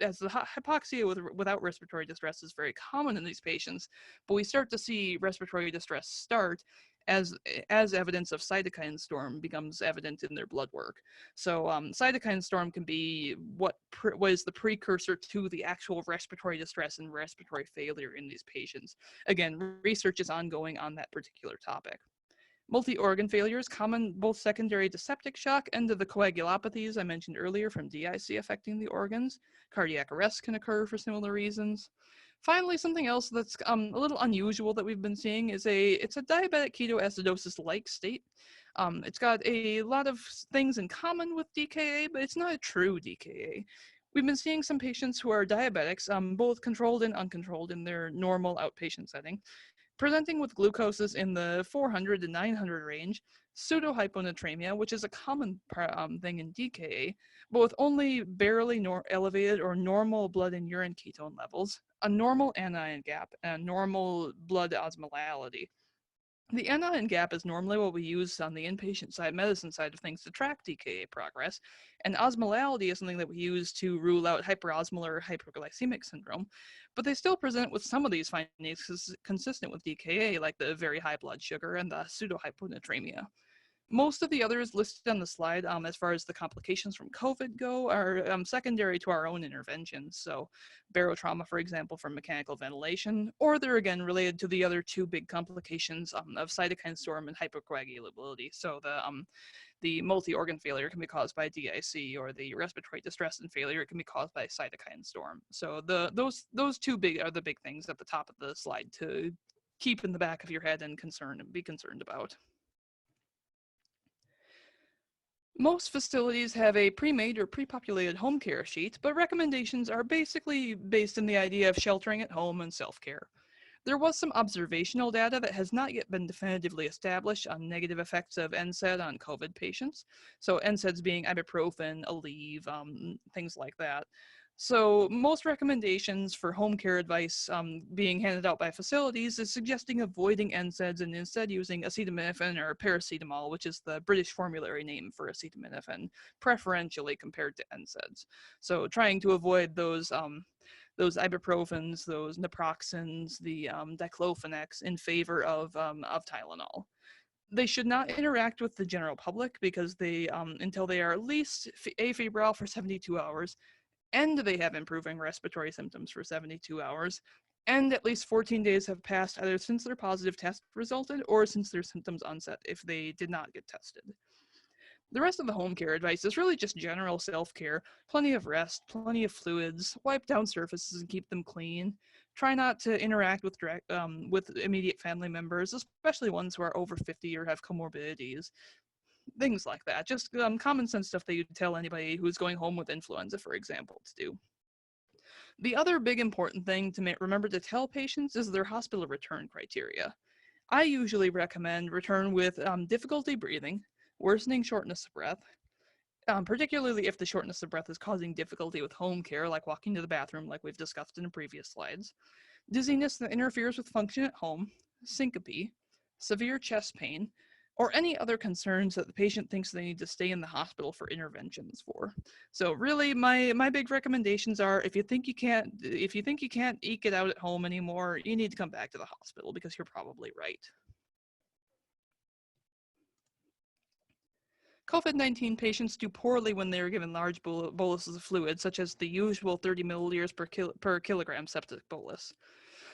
As the hypoxia without respiratory distress is very common in these patients, but we start to see respiratory distress start as evidence of cytokine storm becomes evident in their blood work. So cytokine storm can be what is the precursor to the actual respiratory distress and respiratory failure in these patients. Again, research is ongoing on that particular topic. Multi-organ failure is common both secondary to septic shock and to the coagulopathies I mentioned earlier from DIC affecting the organs. Cardiac arrest can occur for similar reasons. Finally, something else that's a little unusual that we've been seeing is it's a diabetic ketoacidosis-like state. It's got a lot of things in common with DKA, but it's not a true DKA. We've been seeing some patients who are diabetics, both controlled and uncontrolled in their normal outpatient setting, presenting with glucoses in the 400 to 900 range, pseudohyponatremia, which is a common thing in DKA, but with only barely elevated or normal blood and urine ketone levels, a normal anion gap, and a normal blood osmolality. The anion gap is normally what we use on the inpatient side, medicine side of things to track DKA progress, and osmolality is something that we use to rule out hyperosmolar or hyperglycemic syndrome, but they still present with some of these findings consistent with DKA, like the very high blood sugar and the pseudohyponatremia. Most of the others listed on the slide, as far as the complications from COVID go, are secondary to our own interventions. So, barotrauma, for example, from mechanical ventilation, or they're again related to the other two big complications of cytokine storm and hypercoagulability. So, the multi-organ failure can be caused by DIC, or the respiratory distress and failure can be caused by cytokine storm. So, those two big are the big things at the top of the slide to keep in the back of your head and be concerned about. Most facilities have a pre-made or pre-populated home care sheet, but recommendations are basically based in the idea of sheltering at home and self-care. There was some observational data that has not yet been definitively established on negative effects of NSAID on COVID patients. So NSAIDs being ibuprofen, Aleve, things like that. So most recommendations for home care advice being handed out by facilities is suggesting avoiding NSAIDs and instead using acetaminophen or paracetamol, which is the British formulary name for acetaminophen, preferentially compared to NSAIDs. So trying to avoid those ibuprofens, those naproxens, the diclofenacs in favor of Tylenol. They should not interact with the general public because they, until they are at least afebrile for 72 hours, and they have improving respiratory symptoms for 72 hours, and at least 14 days have passed either since their positive test resulted or since their symptoms onset if they did not get tested. The rest of the home care advice is really just general self-care, plenty of rest, plenty of fluids, wipe down surfaces and keep them clean. Try not to interact with immediate family members, especially ones who are over 50 or have comorbidities. Things like that. Just common sense stuff that you'd tell anybody who's going home with influenza, for example, to do. The other big important thing to remember to tell patients is their hospital return criteria. I usually recommend return with difficulty breathing, worsening shortness of breath, particularly if the shortness of breath is causing difficulty with home care, like walking to the bathroom, like we've discussed in the previous slides, dizziness that interferes with function at home, syncope, severe chest pain, or any other concerns that the patient thinks they need to stay in the hospital for interventions for. So really, my big recommendations are if you think you can't eke it out at home anymore, you need to come back to the hospital because you're probably right. COVID-19 patients do poorly when they are given large boluses of fluid, such as the usual 30 milliliters per kilogram septic bolus.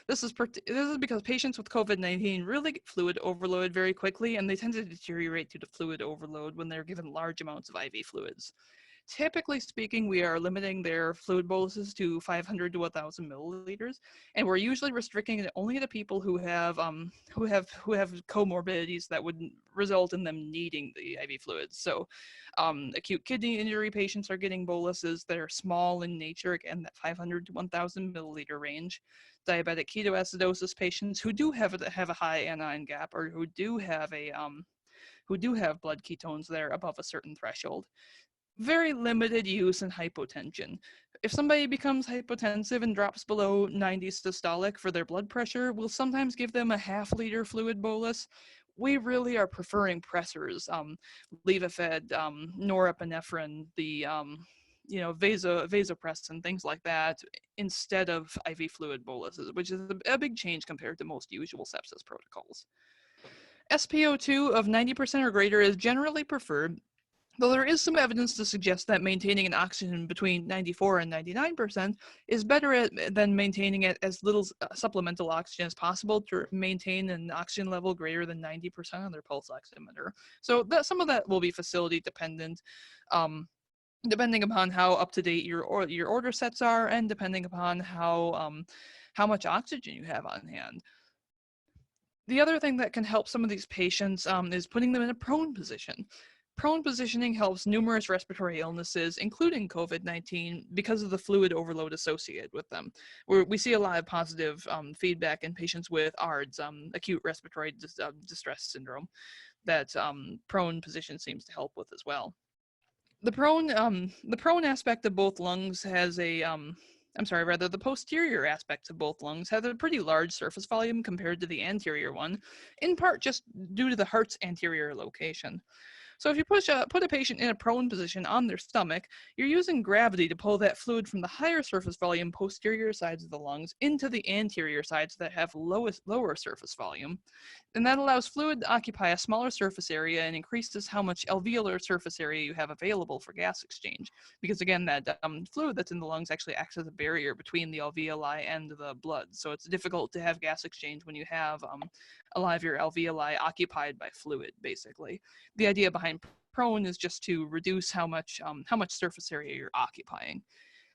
This is because patients with COVID-19 really get fluid overload very quickly, and they tend to deteriorate due to fluid overload when they're given large amounts of IV fluids. Typically speaking, we are limiting their fluid boluses to 500 to 1,000 milliliters, and we're usually restricting it only to people who have comorbidities that would result in them needing the IV fluids. So, acute kidney injury patients are getting boluses that are small in nature, again that 500 to 1,000 milliliter range. Diabetic ketoacidosis patients who do have a high anion gap or who do have blood ketones that are above a certain threshold. Very limited use in hypotension. If somebody becomes hypotensive and drops below 90 systolic for their blood pressure, we'll sometimes give them a half-liter fluid bolus. We really are preferring pressors, Levophed, norepinephrine, the vasopressin, things like that, instead of IV fluid boluses, which is a big change compared to most usual sepsis protocols. SpO2 of 90% or greater is generally preferred, though there is some evidence to suggest that maintaining an oxygen between 94 and 99% is better than maintaining it as little supplemental oxygen as possible to maintain an oxygen level greater than 90% on their pulse oximeter. So some of that will be facility dependent, depending upon how up to date your order sets are, and depending upon how much oxygen you have on hand. The other thing that can help some of these patients is putting them in a prone position. Prone positioning helps numerous respiratory illnesses, including COVID-19, because of the fluid overload associated with them. We see a lot of positive feedback in patients with ARDS, acute respiratory distress syndrome, that prone position seems to help with as well. The prone aspect of both lungs has the posterior aspect of both lungs has a pretty large surface volume compared to the anterior one, in part just due to the heart's anterior location. So if you put a patient in a prone position on their stomach, you're using gravity to pull that fluid from the higher surface volume posterior sides of the lungs into the anterior sides that have lower surface volume. And that allows fluid to occupy a smaller surface area and increases how much alveolar surface area you have available for gas exchange. Because again, that fluid that's in the lungs actually acts as a barrier between the alveoli and the blood. So it's difficult to have gas exchange when you have a lot of your alveoli occupied by fluid, basically. The idea behind prone is just to reduce how much surface area you're occupying.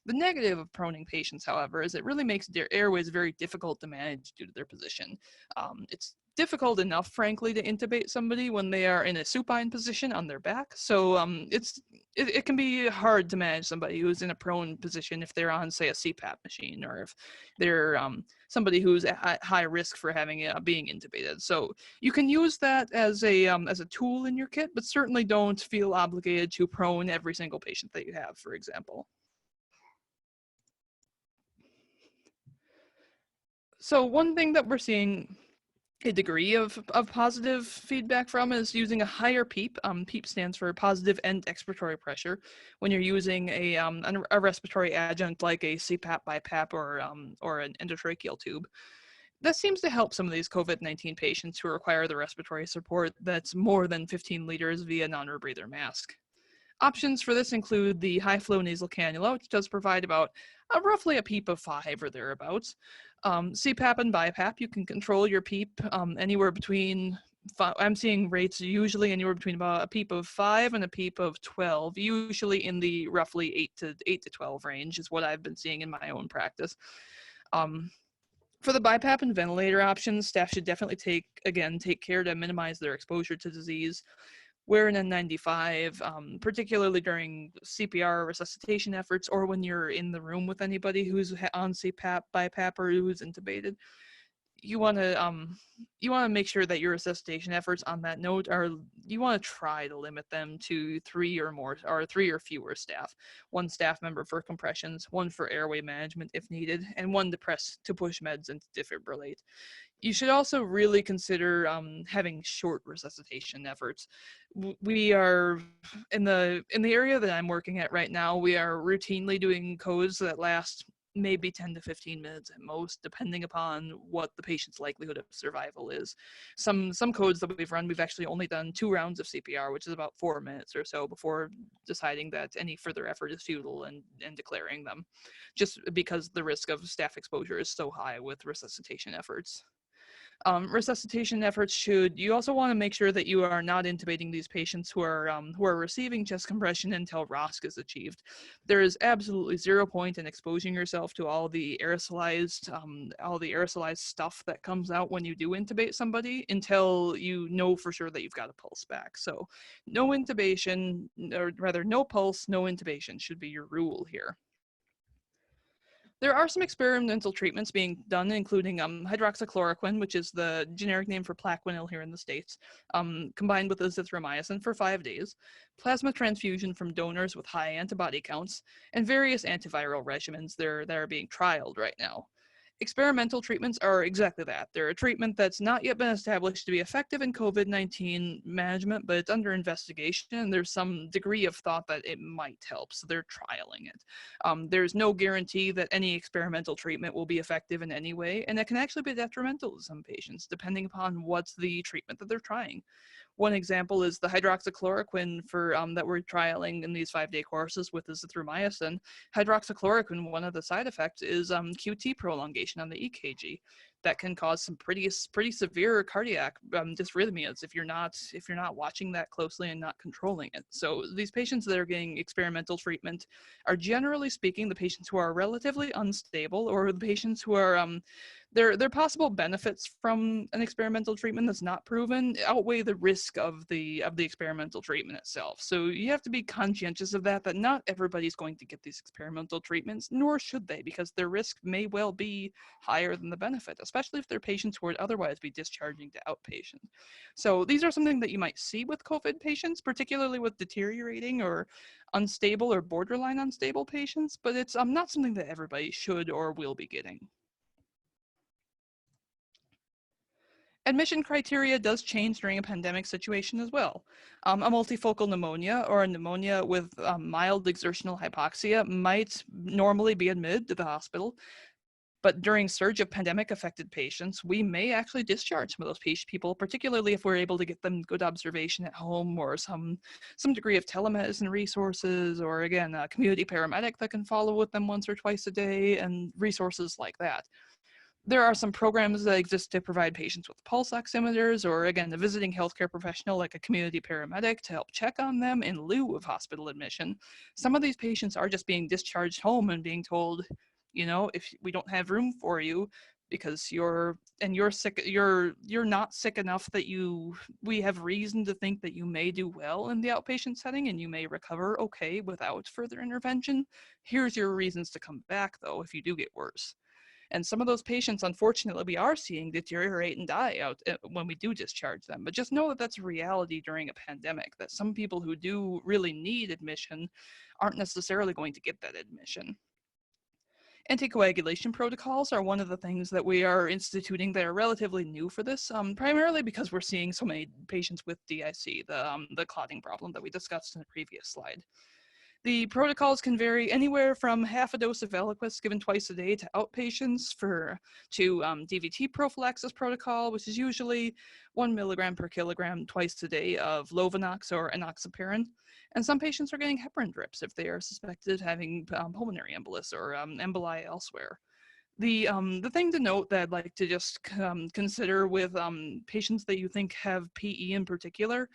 The negative of proning patients, however, is it really makes their airways very difficult to manage due to their position. It's difficult enough, frankly, to intubate somebody when they are in a supine position on their back. So it can be hard to manage somebody who's in a prone position if they're on, say, a CPAP machine, or if they're somebody who's at high risk for having being intubated. So you can use that as a tool in your kit, but certainly don't feel obligated to prone every single patient that you have, for example. So one thing that we're seeing a degree of positive feedback from is using a higher PEEP. PEEP stands for positive end expiratory pressure. When you're using a respiratory adjunct like a CPAP, BiPAP, or an endotracheal tube, that seems to help some of these COVID-19 patients who require the respiratory support that's more than 15 liters via non-rebreather mask. Options for this include the high flow nasal cannula, which does provide about roughly a PEEP of 5 or thereabouts. CPAP and BiPAP, you can control your PEEP anywhere between, I'm seeing rates usually anywhere between about a PEEP of 5 and a PEEP of 12, usually in the roughly 8 to 12 range is what I've been seeing in my own practice. For the BiPAP and ventilator options, staff should definitely take care to minimize their exposure to disease. Wear an N95, particularly during CPR resuscitation efforts, or when you're in the room with anybody who's on CPAP, BiPAP, or who's intubated. You want to make sure that your resuscitation efforts on that note are, you want to try to limit them to 3 or fewer staff. 1 staff member for compressions, 1 for airway management if needed, and 1 to push meds and to defibrillate. You should also really consider having short resuscitation efforts. We are in the area that I'm working at right now. We are routinely doing codes that last maybe 10 to 15 minutes at most, depending upon what the patient's likelihood of survival is. Some codes that we've run, we've actually only done 2 rounds of CPR, which is about 4 minutes or so before deciding that any further effort is futile and declaring them, just because the risk of staff exposure is so high with resuscitation efforts. Resuscitation efforts you also want to make sure that you are not intubating these patients who are receiving chest compression until ROSC is achieved. There is absolutely 0 point in exposing yourself to all the aerosolized stuff that comes out when you do intubate somebody until you know for sure that you've got a pulse back. So no intubation, or rather no pulse, no intubation should be your rule here. There are some experimental treatments being done, including hydroxychloroquine, which is the generic name for Plaquenil here in the States, combined with azithromycin for 5 days, plasma transfusion from donors with high antibody counts, and various antiviral regimens that are being trialed right now. Experimental treatments are exactly that. They're a treatment that's not yet been established to be effective in COVID-19 management, but it's under investigation, and there's some degree of thought that it might help, so they're trialing it. There's no guarantee that any experimental treatment will be effective in any way, and it can actually be detrimental to some patients, depending upon what's the treatment that they're trying. One example is the hydroxychloroquine that we're trialing in these 5-day courses with azithromycin. Hydroxychloroquine, one of the side effects is QT prolongation on the EKG. That can cause some pretty severe cardiac dysrhythmias if you're not watching that closely and not controlling it. So these patients that are getting experimental treatment are, generally speaking, the patients who are relatively unstable, or the patients who are their possible benefits from an experimental treatment that's not proven outweigh the risk of the experimental treatment itself. So you have to be conscientious of that not everybody's going to get these experimental treatments, nor should they, because their risk may well be higher than the benefit, especially if they're patients who would otherwise be discharging to outpatient. So these are something that you might see with COVID patients, particularly with deteriorating or unstable or borderline unstable patients, but it's not something that everybody should or will be getting. Admission criteria does change during a pandemic situation as well. A multifocal pneumonia or a pneumonia with mild exertional hypoxia might normally be admitted to the hospital, but during surge of pandemic affected patients, we may actually discharge some of those people, particularly if we're able to get them good observation at home or some degree of telemedicine resources, or again, a community paramedic that can follow with them once or twice a day, and resources like that. There are some programs that exist to provide patients with pulse oximeters, or again, a visiting healthcare professional like a community paramedic to help check on them in lieu of hospital admission. Some of these patients are just being discharged home and being told, if we don't have room for you because you're sick, you're not sick enough that we have reason to think that you may do well in the outpatient setting and you may recover okay without further intervention. Here's your reasons to come back though if you do get worse. And some of those patients, unfortunately, we are seeing deteriorate and die out when we do discharge them. But just know that that's a reality during a pandemic, that some people who do really need admission aren't necessarily going to get that admission. Anticoagulation protocols are one of the things that we are instituting that are relatively new for this, primarily because we're seeing so many patients with DIC, the clotting problem that we discussed in the previous slide. The protocols can vary anywhere from half a dose of Eliquis given twice a day to outpatients to DVT prophylaxis protocol, which is usually 1 milligram per kilogram twice a day of Lovenox or enoxaparin. And some patients are getting heparin drips if they are suspected of having pulmonary embolus or emboli elsewhere. The thing to note that I'd like to just consider with patients that you think have PE in particular,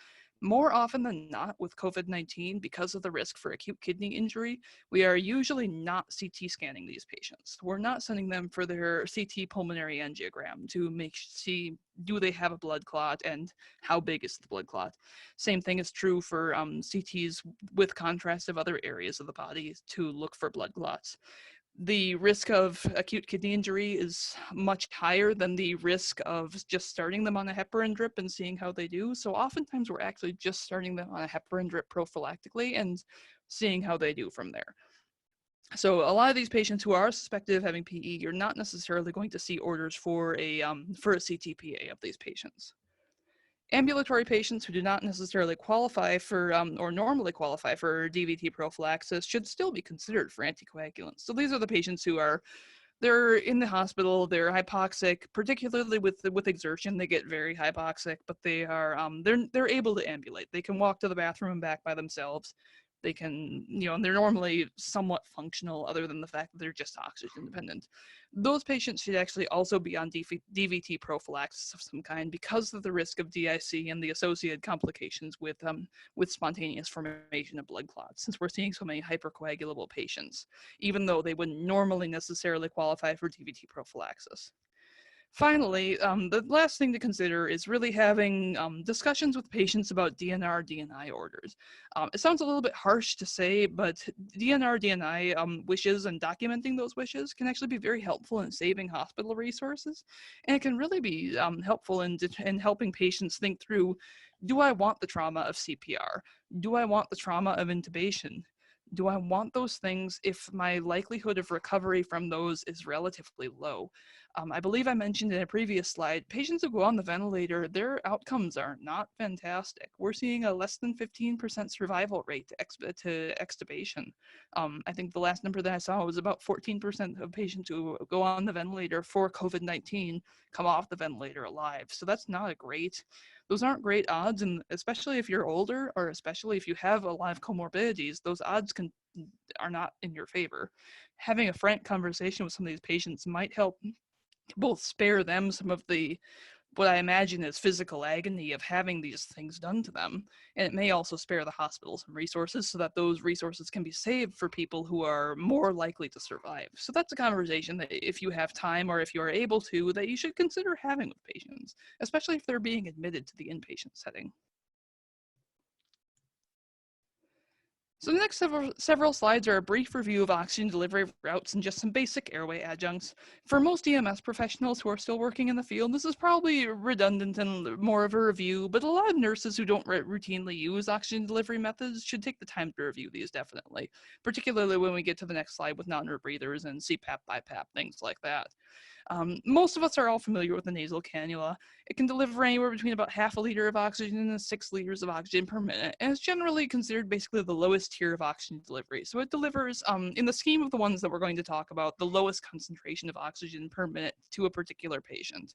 more often than not with COVID-19, because of the risk for acute kidney injury, we are usually not CT scanning these patients. We're not sending them for their CT pulmonary angiogram to see do they have a blood clot and how big is the blood clot. Same thing is true for CTs with contrast of other areas of the body to look for blood clots. The risk of acute kidney injury is much higher than the risk of just starting them on a heparin drip and seeing how they do. So oftentimes we're actually just starting them on a heparin drip prophylactically and seeing how they do from there. So a lot of these patients who are suspected of having PE, you're not necessarily going to see orders for a CTPA of these patients. Ambulatory patients who do not necessarily qualify for or normally qualify for DVT prophylaxis should still be considered for anticoagulants. So these are the patients who they're in the hospital, they're hypoxic, particularly with exertion, they get very hypoxic, but they're able to ambulate. They can walk to the bathroom and back by themselves. They can, and they're normally somewhat functional other than the fact that they're just oxygen dependent. Those patients should actually also be on DVT prophylaxis of some kind because of the risk of DIC and the associated complications with spontaneous formation of blood clots, since we're seeing so many hypercoagulable patients, even though they wouldn't normally necessarily qualify for DVT prophylaxis. Finally, the last thing to consider is really having discussions with patients about DNR, DNI orders. It sounds a little bit harsh to say, but DNR, DNI wishes and documenting those wishes can actually be very helpful in saving hospital resources. And it can really be helpful in helping patients think through, do I want the trauma of CPR? Do I want the trauma of intubation? Do I want those things if my likelihood of recovery from those is relatively low? I believe I mentioned in a previous slide, patients who go on the ventilator, their outcomes are not fantastic. We're seeing a less than 15% survival rate to extubation. I think the last number that I saw was about 14% of patients who go on the ventilator for COVID-19 come off the ventilator alive. So that's not those aren't great odds, and especially if you're older, or especially if you have a lot of comorbidities, those odds are not in your favor. Having a frank conversation with some of these patients might help both spare them some of what I imagine is physical agony of having these things done to them, and it may also spare the hospital some resources so that those resources can be saved for people who are more likely to survive. So that's a conversation that if you have time or if you are able to, that you should consider having with patients, especially if they're being admitted to the inpatient setting. So the next several slides are a brief review of oxygen delivery routes and just some basic airway adjuncts. For most EMS professionals who are still working in the field, this is probably redundant and more of a review, but a lot of nurses who don't routinely use oxygen delivery methods should take the time to review these definitely, particularly when we get to the next slide with non-rebreathers and CPAP, BiPAP, things like that. Most of us are all familiar with the nasal cannula. It can deliver anywhere between about half a liter of oxygen and 6 liters of oxygen per minute, and it's generally considered basically the lowest tier of oxygen delivery. So it delivers, in the scheme of the ones that we're going to talk about, the lowest concentration of oxygen per minute to a particular patient.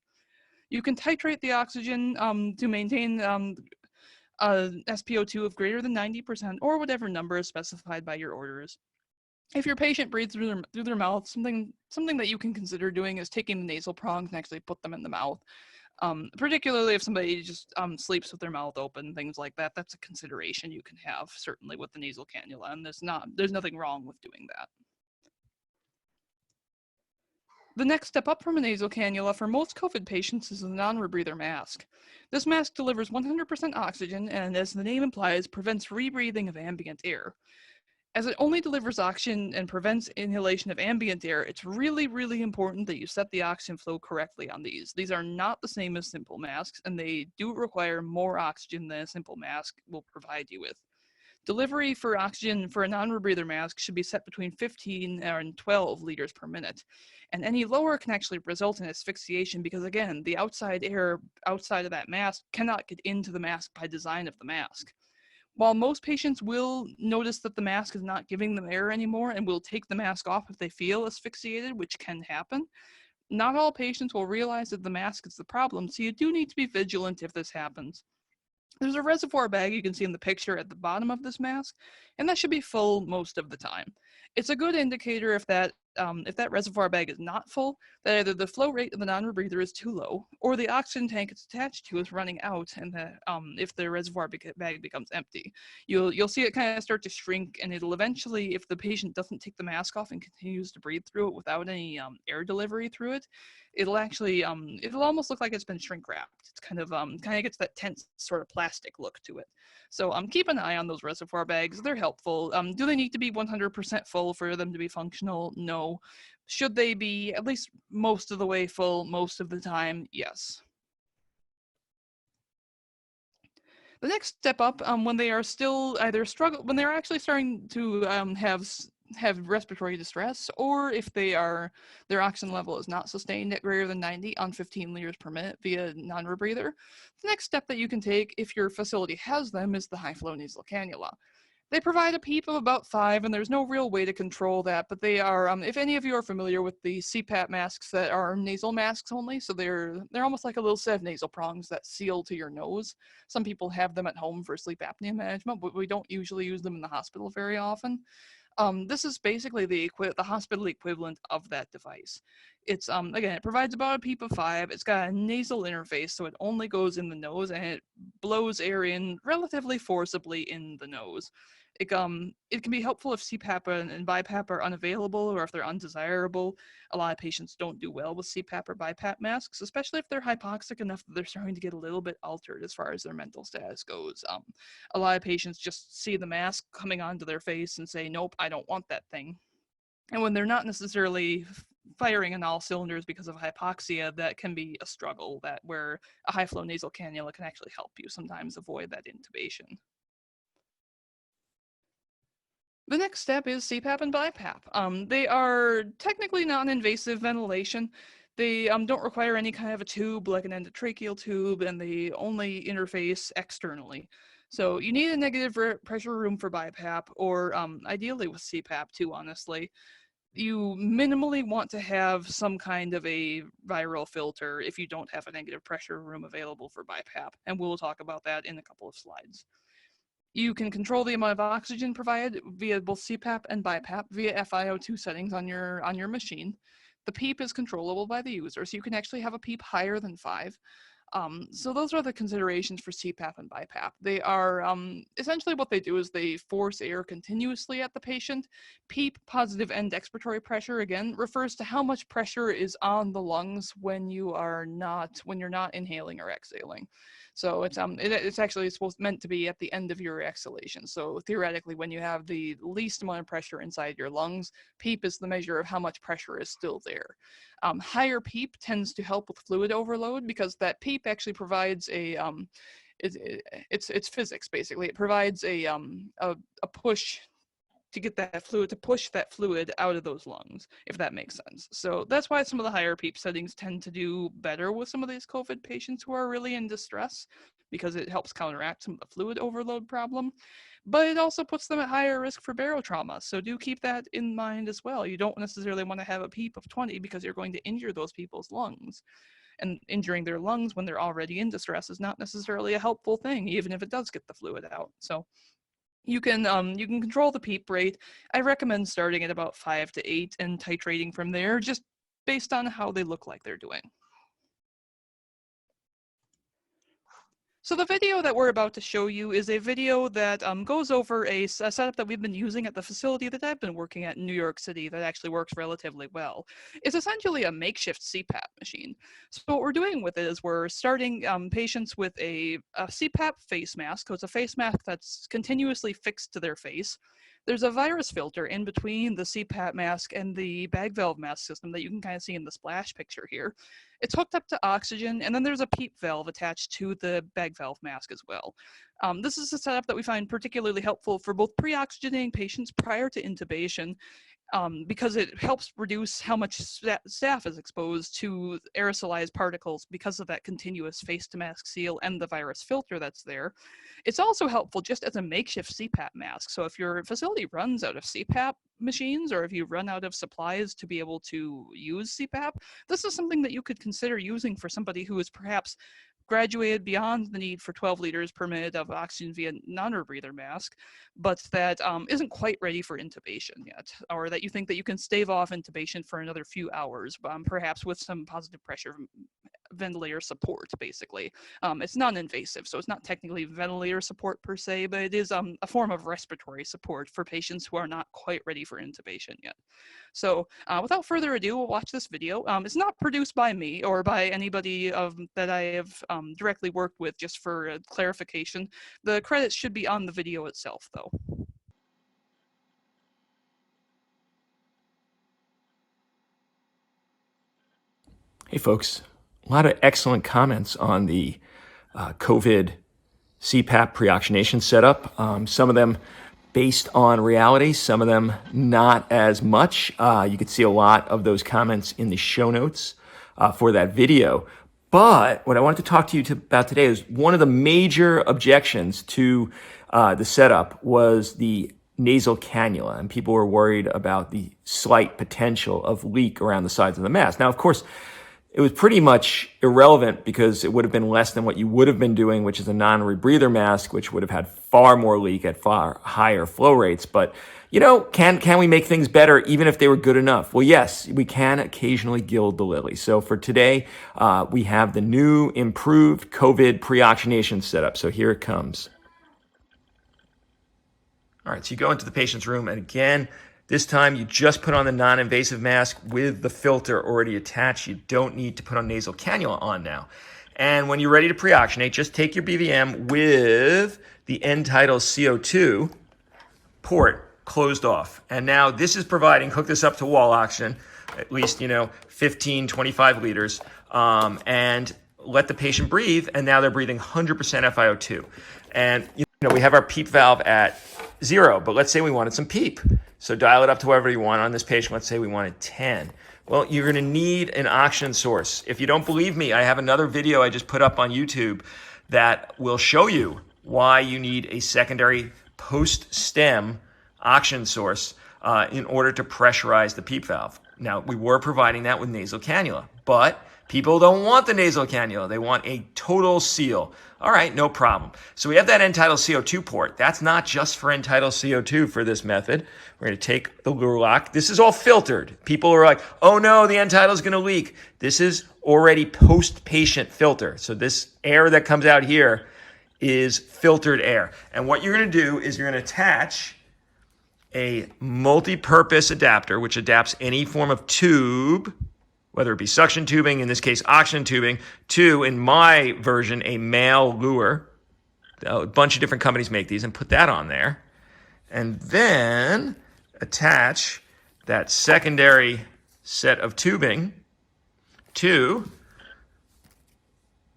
You can titrate the oxygen to maintain SpO2 of greater than 90% or whatever number is specified by your orders. If your patient breathes through their mouth, something that you can consider doing is taking the nasal prongs and actually put them in the mouth. Particularly if somebody just sleeps with their mouth open, things like that. That's a consideration you can have certainly with the nasal cannula, and there's nothing wrong with doing that. The next step up from a nasal cannula for most COVID patients is a non-rebreather mask. This mask delivers 100% oxygen and, as the name implies, prevents rebreathing of ambient air. As it only delivers oxygen and prevents inhalation of ambient air, it's really, really important that you set the oxygen flow correctly on these. These are not the same as simple masks, and they do require more oxygen than a simple mask will provide you with. Delivery for oxygen for a non-rebreather mask should be set between 15 and 12 liters per minute. And any lower can actually result in asphyxiation because, again, the outside air outside of that mask cannot get into the mask by design of the mask. While most patients will notice that the mask is not giving them air anymore and will take the mask off if they feel asphyxiated, which can happen, not all patients will realize that the mask is the problem, so you do need to be vigilant if this happens. There's a reservoir bag you can see in the picture at the bottom of this mask, and that should be full most of the time. It's a good indicator if that reservoir bag is not full, that either the flow rate of the non-rebreather is too low, or the oxygen tank it's attached to is running out, and if the reservoir bag becomes empty, you'll see it kind of start to shrink, and it'll eventually, if the patient doesn't take the mask off and continues to breathe through it without any air delivery through it, it'll actually it'll almost look like it's been shrink wrapped. It's kind of gets that tense sort of plastic look to it. So keep an eye on those reservoir bags. They're helpful. Do they need to be 100% full for them to be functional? No. Should they be at least most of the way full most of the time? Yes. The next step up, when they are still either when they're actually starting to have respiratory distress, or if their oxygen level is not sustained at greater than 90 on 15 liters per minute via non-rebreather, the next step that you can take if your facility has them is the high-flow nasal cannula. They provide a PEEP of about 5, and there's no real way to control that, but they are, if any of you are familiar with the CPAP masks that are nasal masks only, so they're almost like a little set of nasal prongs that seal to your nose. Some people have them at home for sleep apnea management, but we don't usually use them in the hospital very often. This is basically the hospital equivalent of that device. It's again, it provides about a PEEP of 5. It's got a nasal interface, so it only goes in the nose, and it blows air in relatively forcibly in the nose. It can be helpful if CPAP and BiPAP are unavailable or if they're undesirable. A lot of patients don't do well with CPAP or BiPAP masks, especially if they're hypoxic enough that they're starting to get a little bit altered as far as their mental status goes. A lot of patients just see the mask coming onto their face and say, nope, I don't want that thing. And when they're not necessarily firing on all cylinders because of hypoxia, that can be a struggle where a high flow nasal cannula can actually help you sometimes avoid that intubation. The next step is CPAP and BiPAP. They are technically non-invasive ventilation. They don't require any kind of a tube like an endotracheal tube, and they only interface externally. So you need a negative pressure room for BiPAP, or ideally with CPAP too, honestly. You minimally want to have some kind of a viral filter if you don't have a negative pressure room available for BiPAP, and we'll talk about that in a couple of slides. You can control the amount of oxygen provided via both CPAP and BiPAP via FiO2 settings on your machine. The PEEP is controllable by the user, so you can actually have a PEEP higher than 5. So those are the considerations for CPAP and BiPAP. They are essentially what they do is they force air continuously at the patient. PEEP, positive end expiratory pressure, again refers to how much pressure is on the lungs when you're not inhaling or exhaling. So it's actually meant to be at the end of your exhalation. So theoretically, when you have the least amount of pressure inside your lungs, PEEP is the measure of how much pressure is still there. Higher PEEP tends to help with fluid overload because that PEEP actually provides it's physics basically. It provides a push to get that fluid, to push that fluid out of those lungs, if that makes sense. So that's why some of the higher PEEP settings tend to do better with some of these COVID patients who are really in distress, because it helps counteract some of the fluid overload problem. But it also puts them at higher risk for barotrauma. So do keep that in mind as well. You don't necessarily want to have a PEEP of 20 because you're going to injure those people's lungs. And injuring their lungs when they're already in distress is not necessarily a helpful thing, even if it does get the fluid out. So you can control the PEEP rate. I recommend starting at about 5 to 8 and titrating from there, just based on how they look like they're doing. So the video that we're about to show you is a video that goes over a setup that we've been using at the facility that I've been working at in New York City that actually works relatively well. It's essentially a makeshift CPAP machine. So what we're doing with it is we're starting patients with a CPAP face mask. So it's a face mask that's continuously fixed to their face. There's a virus filter in between the CPAP mask and the bag valve mask system that you can kind of see in the splash picture here. It's hooked up to oxygen, and then there's a PEEP valve attached to the bag valve mask as well. This is a setup that we find particularly helpful for both pre-oxygenating patients prior to intubation, because it helps reduce how much staff is exposed to aerosolized particles because of that continuous face-to-mask seal and the virus filter that's there. It's also helpful just as a makeshift CPAP mask. So if your facility runs out of CPAP machines, or if you run out of supplies to be able to use CPAP, this is something that you could consider using for somebody who is perhaps graduated beyond the need for 12 liters per minute of oxygen via non-rebreather mask, but that isn't quite ready for intubation yet, or that you think that you can stave off intubation for another few hours, perhaps with some positive pressure ventilator support, basically. It's non-invasive, so it's not technically ventilator support per se, but it is a form of respiratory support for patients who are not quite ready for intubation yet. So without further ado, we'll watch this video. It's not produced by me or by anybody that I have directly worked with, just for clarification. The credits should be on the video itself, though. Hey folks, a lot of excellent comments on the COVID CPAP pre-oxygenation setup. Some of them based on reality, some of them not as much. You can see a lot of those comments in the show notes for that video. But what I wanted to talk to you about today is one of the major objections to the setup was the nasal cannula, and people were worried about the slight potential of leak around the sides of the mask. Now, of course, it was pretty much irrelevant because it would have been less than what you would have been doing, which is a non-rebreather mask, which would have had far more leak at far higher flow rates. But, you know, can we make things better even if they were good enough? Well, yes, we can occasionally gild the lily. So for today, we have the new improved COVID pre-oxygenation setup. So here it comes. All right, so you go into the patient's room, and again, this time you just put on the non-invasive mask with the filter already attached. You don't need to put on nasal cannula on now. And when you're ready to pre-oxygenate, just take your BVM with the end tidal CO2 port closed off. And now this is providing, hook this up to wall oxygen, at least, 15, 25 liters, and let the patient breathe. And now they're breathing 100% FiO2. And, we have our PEEP valve at 0, but let's say we wanted some PEEP. So dial it up to whatever you want. On this patient, let's say we wanted 10. Well, you're going to need an oxygen source. If you don't believe me, I have another video I just put up on YouTube that will show you why you need a secondary post-stem oxygen source in order to pressurize the PEEP valve. Now, we were providing that with nasal cannula, but people don't want the nasal cannula. They want a total seal. All right, no problem. So we have that end tidal CO2 port. That's not just for end tidal CO2 for this method. We're going to take the lure lock. This is all filtered. People are like, oh no, the end tidal is going to leak. This is already post-patient filter. So this air that comes out here is filtered air. And what you're going to do is you're going to attach a multi-purpose adapter, which adapts any form of tube, whether it be suction tubing, in this case oxygen tubing, to, in my version, a male lure. A bunch of different companies make these, and put that on there. And then attach that secondary set of tubing to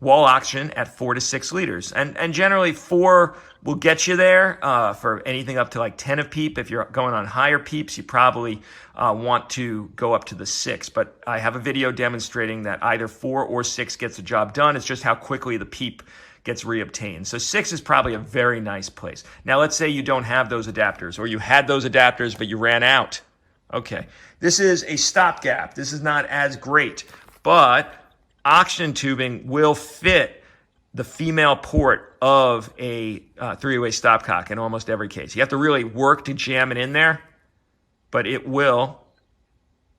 wall oxygen at 4 to 6 liters. And generally 4 will get you there for anything up to like 10 of PEEP. If you're going on higher PEEPs, you probably want to go up to the 6. But I have a video demonstrating that either 4 or 6 gets the job done. It's just how quickly the PEEP gets reobtained. So 6 is probably a very nice place. Now let's say you don't have those adapters, or you had those adapters but you ran out. Okay, this is a stopgap. This is not as great, but oxygen tubing will fit the female port of a three-way stopcock in almost every case. You have to really work to jam it in there, but it will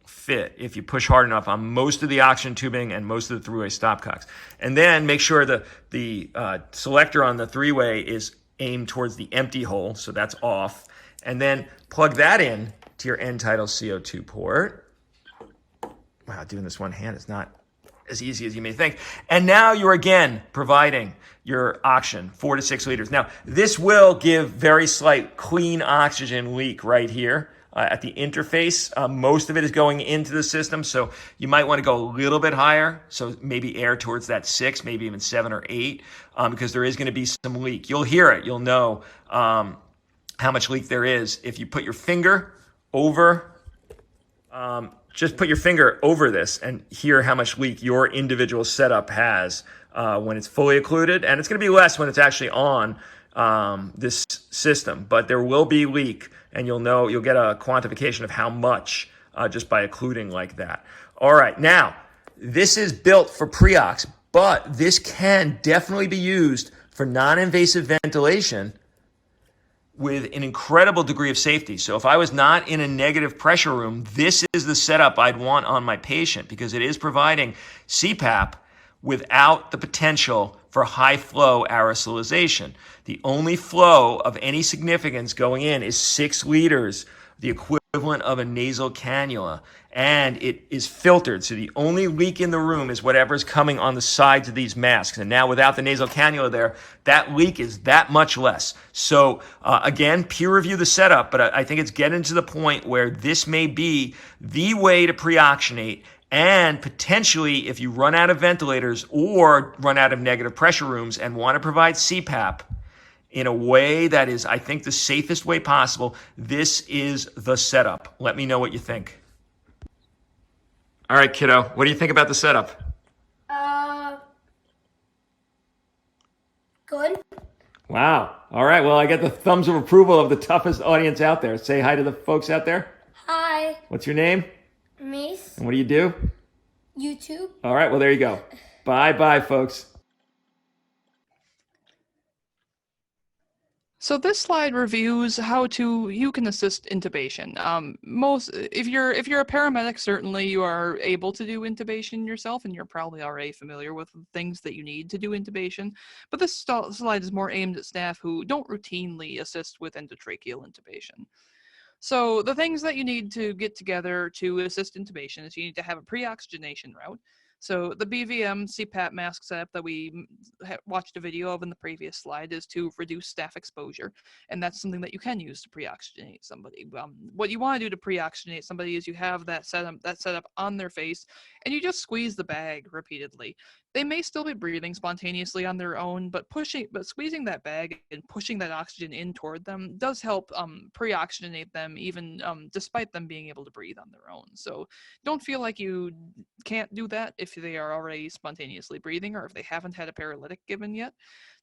fit if you push hard enough on most of the oxygen tubing and most of the three-way stopcocks. And then make sure the selector on the three-way is aimed towards the empty hole, so that's off. And then plug that in to your end-tidal CO2 port. Wow, doing this one hand is not as easy as you may think. And now you're again providing your oxygen, 4 to 6 liters. Now, this will give very slight clean oxygen leak right here at the interface. Most of it is going into the system, so you might want to go a little bit higher, so maybe air towards that 6, maybe even 7 or 8, because there is going to be some leak. You'll hear it. You'll know how much leak there is if you put your finger over just put your finger over this and hear how much leak your individual setup has when it's fully occluded. And it's going to be less when it's actually on this system. But there will be leak, and you'll get a quantification of how much just by occluding like that. All right, now, this is built for pre-ox, but this can definitely be used for non-invasive ventilation with an incredible degree of safety. So if I was not in a negative pressure room, this is the setup I'd want on my patient, because it is providing CPAP without the potential for high flow aerosolization. The only flow of any significance going in is 6 liters, the equivalent of a nasal cannula, and it is filtered. So the only leak in the room is whatever's coming on the sides of these masks. And now without the nasal cannula there, that leak is that much less. So again, peer review the setup, but I think it's getting to the point where this may be the way to pre-oxygenate. And potentially, if you run out of ventilators or run out of negative pressure rooms and want to provide CPAP in a way that is, I think, the safest way possible, this is the setup. Let me know what you think. All right, kiddo, what do you think about the setup? Good. Wow. All right, well, I get the thumbs of approval of the toughest audience out there. Say hi to the folks out there. Hi. What's your name? Mace. And what do you do? YouTube. All right, well, there you go. Bye-bye, folks. So this slide reviews how you can assist intubation. If you're a paramedic, certainly you are able to do intubation yourself, and you're probably already familiar with the things that you need to do intubation. But this slide is more aimed at staff who don't routinely assist with endotracheal intubation. So the things that you need to get together to assist intubation is you need to have a pre-oxygenation route. So the BVM CPAP mask setup that we watched a video of in the previous slide is to reduce staff exposure, and that's something that you can use to pre-oxygenate somebody. What you want to do to pre-oxygenate somebody is you have that setup on their face, and you just squeeze the bag repeatedly. They may still be breathing spontaneously on their own, but squeezing that bag and pushing that oxygen in toward them does help pre-oxygenate them, even despite them being able to breathe on their own. So don't feel like you can't do that if they are already spontaneously breathing or if they haven't had a paralytic given yet.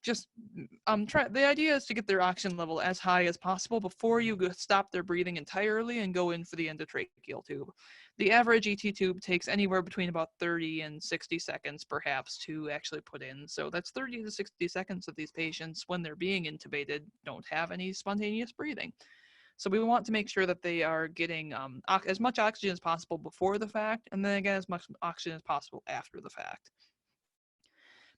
Just the idea is to get their oxygen level as high as possible before you stop their breathing entirely and go in for the endotracheal tube. The average ET tube takes anywhere between about 30 and 60 seconds perhaps to actually put in. So that's 30 to 60 seconds of these patients, when they're being intubated, don't have any spontaneous breathing. So we want to make sure that they are getting as much oxygen as possible before the fact, and then again as much oxygen as possible after the fact.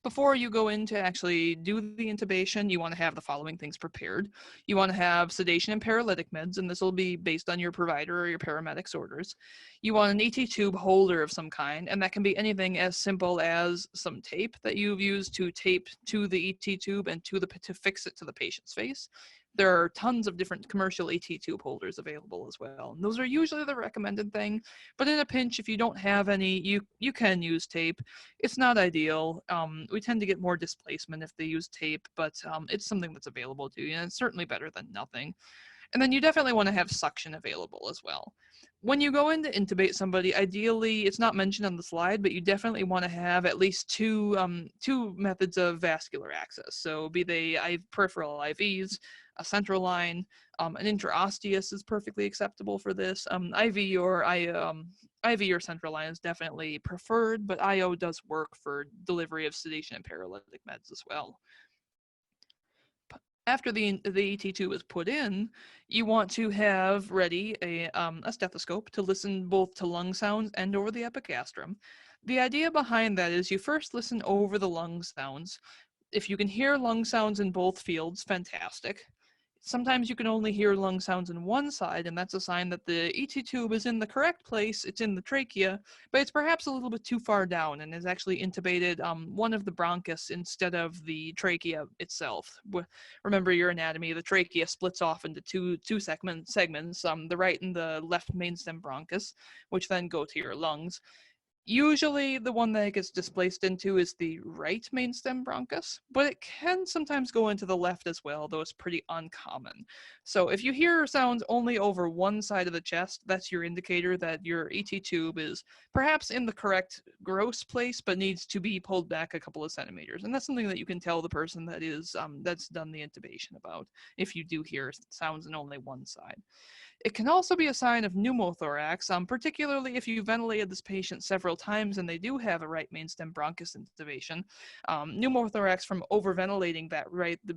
Before you go in to actually do the intubation, you want to have the following things prepared. You want to have sedation and paralytic meds, and this will be based on your provider or your paramedic's orders. You want an ET tube holder of some kind, and that can be anything as simple as some tape that you've used to tape to the ET tube and to fix it to the patient's face. There are tons of different commercial AT tube holders available as well. And those are usually the recommended thing, but in a pinch, if you don't have any, you can use tape. It's not ideal. We tend to get more displacement if they use tape, but it's something that's available to you, and it's certainly better than nothing. And then you definitely want to have suction available as well. When you go in to intubate somebody, ideally, it's not mentioned on the slide, but you definitely want to have at least two methods of vascular access. So be they peripheral IVs, a central line, an intraosseous is perfectly acceptable for this. IV or central line is definitely preferred, but IO does work for delivery of sedation and paralytic meds as well. After the ET tube is put in, you want to have ready a stethoscope to listen both to lung sounds and over the epigastrum. The idea behind that is you first listen over the lung sounds. If you can hear lung sounds in both fields, fantastic. Sometimes you can only hear lung sounds in one side, and that's a sign that the ET tube is in the correct place. It's in the trachea, but it's perhaps a little bit too far down and is actually intubated one of the bronchus instead of the trachea itself. Remember your anatomy, the trachea splits off into two segments, the right and the left mainstem bronchus, which then go to your lungs. Usually the one that it gets displaced into is the right mainstem bronchus, but it can sometimes go into the left as well, though it's pretty uncommon. So if you hear sounds only over one side of the chest, that's your indicator that your ET tube is perhaps in the correct gross place, but needs to be pulled back a couple of centimeters. And that's something that you can tell the person that is that's done the intubation about if you do hear sounds in only one side. It can also be a sign of pneumothorax, particularly if you ventilated this patient several times and they do have a right mainstem bronchus intubation. Pneumothorax from overventilating that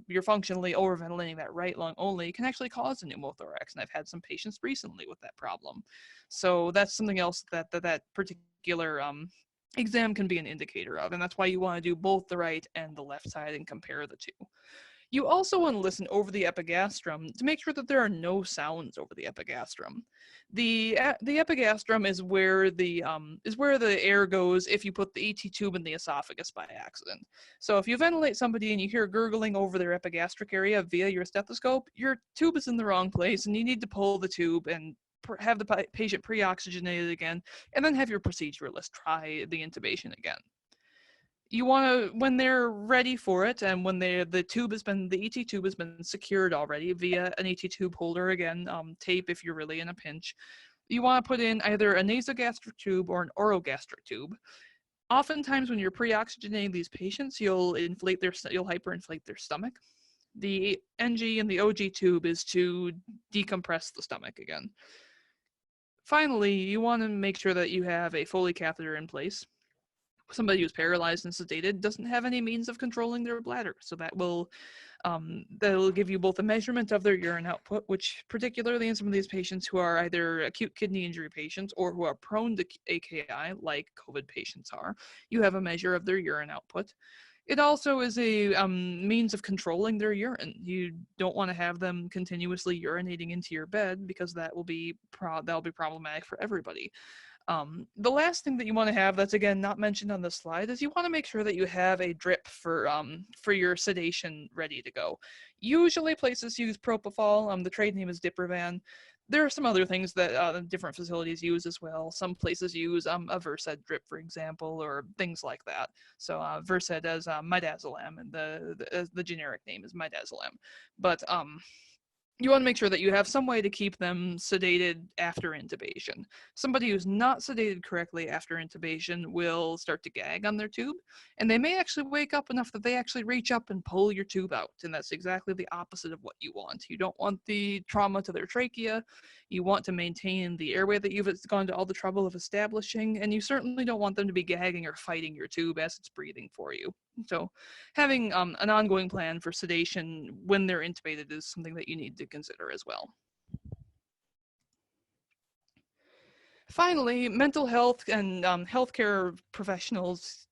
you're functionally overventilating that right lung only can actually cause a pneumothorax, and I've had some patients recently with that problem. So that's something else that particular exam can be an indicator of, and that's why you want to do both the right and the left side and compare the two. You also want to listen over the epigastrum to make sure that there are no sounds over the epigastrum. The epigastrum is where the air goes if you put the ET tube in the esophagus by accident. So if you ventilate somebody and you hear gurgling over their epigastric area via your stethoscope, your tube is in the wrong place and you need to pull the tube and have the patient pre-oxygenated again, and then have your proceduralist try the intubation again. You want to, when they're ready for it, and when the ET tube has been secured already via an ET tube holder, again, tape if you're really in a pinch, you want to put in either a nasogastric tube or an orogastric tube. Oftentimes when you're pre-oxygenating these patients, you'll hyperinflate their stomach. The NG and the OG tube is to decompress the stomach again. Finally, you want to make sure that you have a Foley catheter in place. Somebody who's paralyzed and sedated doesn't have any means of controlling their bladder, so that'll give you both a measurement of their urine output, which particularly in some of these patients who are either acute kidney injury patients or who are prone to AKI, like COVID patients are, you have a measure of their urine output. It also is a means of controlling their urine. You don't want to have them continuously urinating into your bed, because that'll be problematic for everybody. The last thing that you want to have, that's again not mentioned on the slide, is you want to make sure that you have a drip for your sedation ready to go. Usually places use propofol. The trade name is Diprovan. There are some other things that different facilities use as well. Some places use a Versed drip, for example, or things like that. So Versed as midazolam, and the generic name is midazolam. But you want to make sure that you have some way to keep them sedated after intubation. Somebody who's not sedated correctly after intubation will start to gag on their tube, and they may actually wake up enough that they actually reach up and pull your tube out, and that's exactly the opposite of what you want. You don't want the trauma to their trachea. You want to maintain the airway that you've gone to all the trouble of establishing, and you certainly don't want them to be gagging or fighting your tube as it's breathing for you. So having an ongoing plan for sedation when they're intubated is something that you need to consider as well. Finally, mental health and healthcare professionals,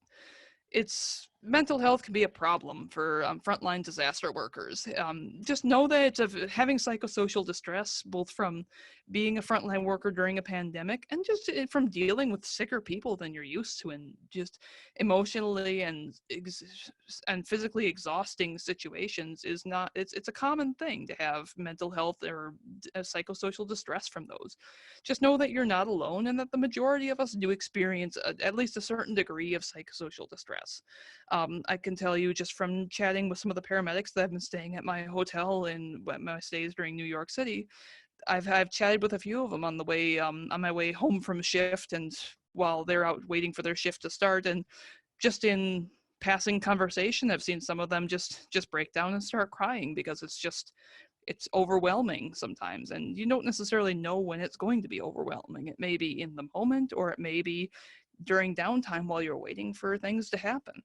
it's mental health can be a problem for frontline disaster workers. Just know that it's having psychosocial distress, both from being a frontline worker during a pandemic and just from dealing with sicker people than you're used to, and just emotionally and physically exhausting situations is not. It's a common thing to have mental health or psychosocial distress from those. Just know that you're not alone, and that the majority of us do experience at least a certain degree of psychosocial distress. I can tell you just from chatting with some of the paramedics that have been staying at my hotel in my stays during New York City, I've chatted with a few of them on the way on my way home from shift, and while they're out waiting for their shift to start, and just in passing conversation, I've seen some of them just break down and start crying because it's overwhelming sometimes, and you don't necessarily know when it's going to be overwhelming. It may be in the moment, or it may be during downtime while you're waiting for things to happen.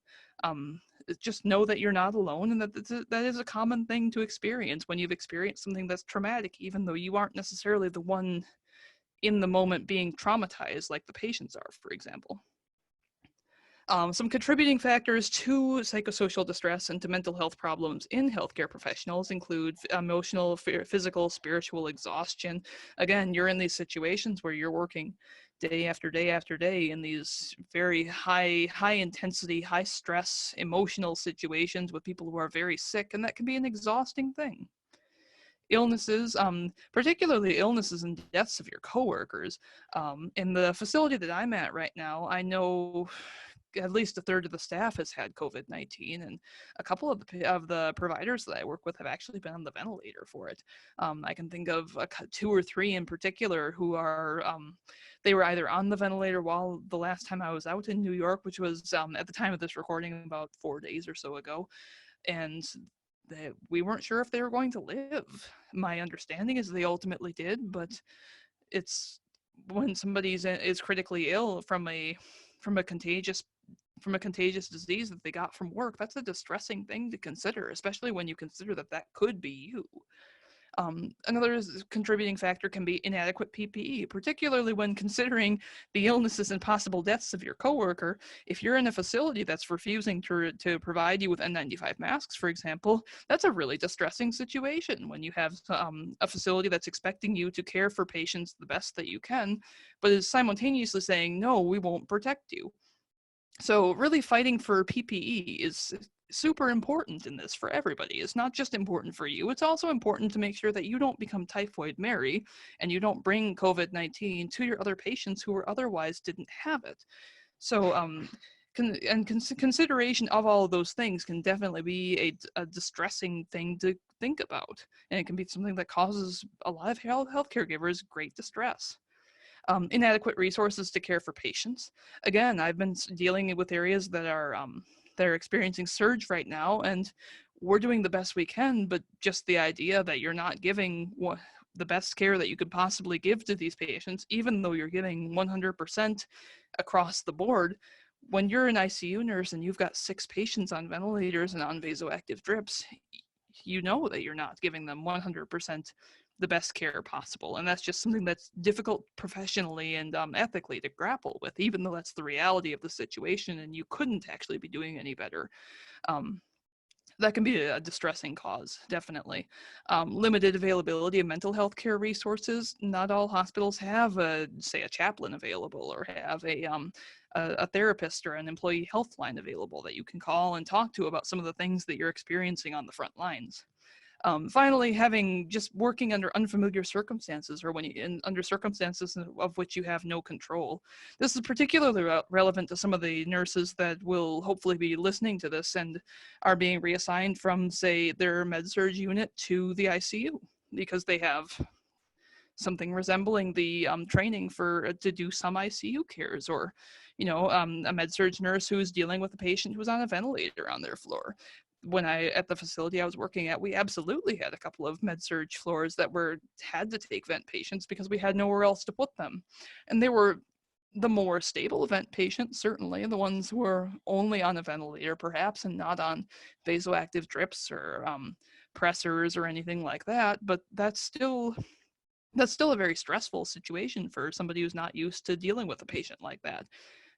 Just know that you're not alone, and that is a common thing to experience when you've experienced something that's traumatic, even though you aren't necessarily the one in the moment being traumatized like the patients are, for example. Some contributing factors to psychosocial distress and to mental health problems in healthcare professionals include emotional, physical, spiritual exhaustion. Again, you're in these situations where you're working day after day after day in these very high intensity, high stress, emotional situations with people who are very sick, and that can be an exhausting thing. Illnesses, particularly illnesses and deaths of your coworkers. In the facility that I'm at right now, I know at least a third of the staff has had COVID-19, and a couple of the providers that I work with have actually been on the ventilator for it. I can think of two or three in particular who are, they were either on the ventilator while the last time I was out in New York, which was at the time of this recording about 4 days or so ago, and we weren't sure if they were going to live. My understanding is they ultimately did, but it's when somebody is critically ill from a contagious disease that they got from work, that's a distressing thing to consider, especially when you consider that that could be you. Another contributing factor can be inadequate PPE, particularly when considering the illnesses and possible deaths of your coworker. If you're in a facility that's refusing to provide you with N95 masks, for example, that's a really distressing situation when you have a facility that's expecting you to care for patients the best that you can, but is simultaneously saying, no, we won't protect you. So really fighting for PPE is super important in this for everybody. It's not just important for you, it's also important to make sure that you don't become Typhoid Mary and you don't bring COVID-19 to your other patients who otherwise didn't have it. So consideration of all of those things can definitely be a distressing thing to think about, and it can be something that causes a lot of health caregivers great distress. Inadequate resources to care for patients. Again, I've been dealing with areas that are experiencing surge right now, and we're doing the best we can, but just the idea that you're not giving the best care that you could possibly give to these patients, even though you're giving 100% across the board, when you're an ICU nurse and you've got 6 patients on ventilators and on vasoactive drips, you know that you're not giving them 100% the best care possible. And that's just something that's difficult professionally and ethically to grapple with, even though that's the reality of the situation and you couldn't actually be doing any better. Um, that can be a distressing cause, definitely. Limited availability of mental health care resources. Not all hospitals have, say, a chaplain available, or have a therapist or an employee health line available that you can call and talk to about some of the things that you're experiencing on the front lines. Finally, just working under unfamiliar circumstances, or under circumstances of which you have no control. This is particularly relevant to some of the nurses that will hopefully be listening to this and are being reassigned from, say, their med-surg unit to the ICU because they have something resembling the training to do some ICU cares, or a med-surg nurse who's dealing with a patient who's on a ventilator on their floor. At the facility I was working at, we absolutely had a couple of med-surg floors that had to take vent patients because we had nowhere else to put them. And they were the more stable vent patients, certainly, the ones who were only on a ventilator perhaps and not on vasoactive drips or pressors or anything like that. But that's still a very stressful situation for somebody who's not used to dealing with a patient like that.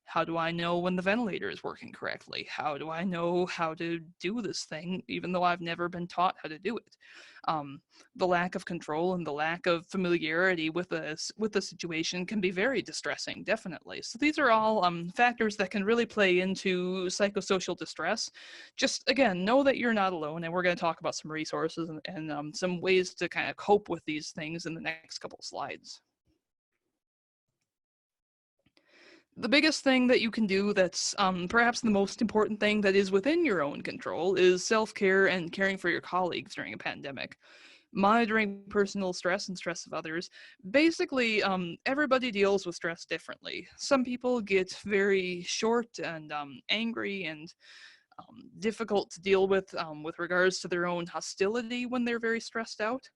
How do I know when the ventilator is working correctly? How do I know how to do this thing, even though I've never been taught how to do it? Um, the lack of control and the lack of familiarity with the situation can be very distressing, definitely. So these are all factors that can really play into psychosocial distress. Just again, know that you're not alone, and we're going to talk about some resources and some ways to kind of cope with these things in the next couple slides. The biggest thing that you can do that's perhaps the most important thing that is within your own control is self-care and caring for your colleagues during a pandemic. Monitoring personal stress and stress of others. Basically, everybody deals with stress differently. Some people get very short and angry and difficult to deal with regards to their own hostility when they're very stressed out.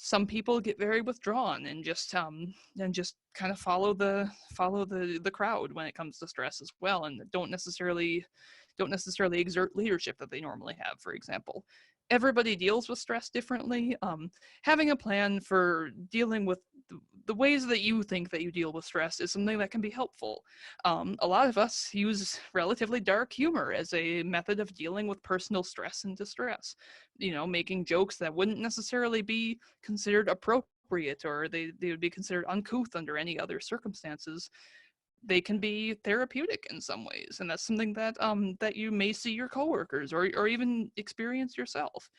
Some people get very withdrawn and just kind of follow the crowd when it comes to stress as well, and don't necessarily exert leadership that they normally have, for example. Everybody deals with stress differently. Having a plan for dealing with the ways that you think that you deal with stress is something that can be helpful. A lot of us use relatively dark humor as a method of dealing with personal stress and distress. Making jokes that wouldn't necessarily be considered appropriate, or they would be considered uncouth under any other circumstances. They can be therapeutic in some ways, and that's something that you may see your coworkers or even experience yourself.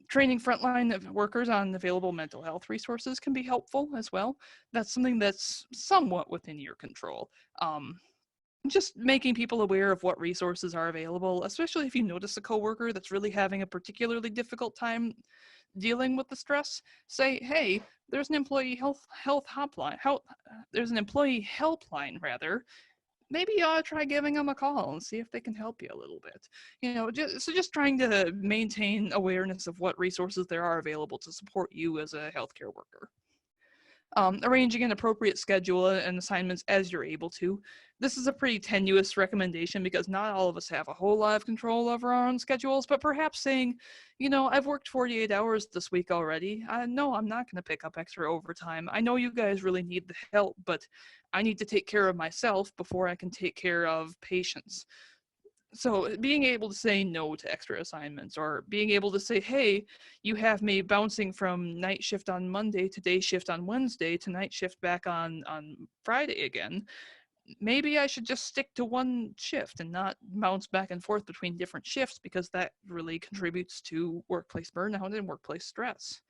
Training frontline workers on available mental health resources can be helpful as well. That's something that's somewhat within your control. Just making people aware of what resources are available, especially if you notice a coworker that's really having a particularly difficult time dealing with the stress. Say, hey, there's an employee health hotline. There's an employee helpline rather. Maybe you ought to try giving them a call and see if they can help you a little bit. Just trying to maintain awareness of what resources there are available to support you as a healthcare worker. Arranging an appropriate schedule and assignments as you're able to. This is a pretty tenuous recommendation because not all of us have a whole lot of control over our own schedules, but perhaps saying, I've worked 48 hours this week already. No, I'm not going to pick up extra overtime. I know you guys really need the help, but I need to take care of myself before I can take care of patients. So being able to say no to extra assignments, or being able to say, hey, you have me bouncing from night shift on Monday to day shift on Wednesday to night shift back on Friday again. Maybe I should just stick to one shift and not bounce back and forth between different shifts, because that really contributes to workplace burnout and workplace stress.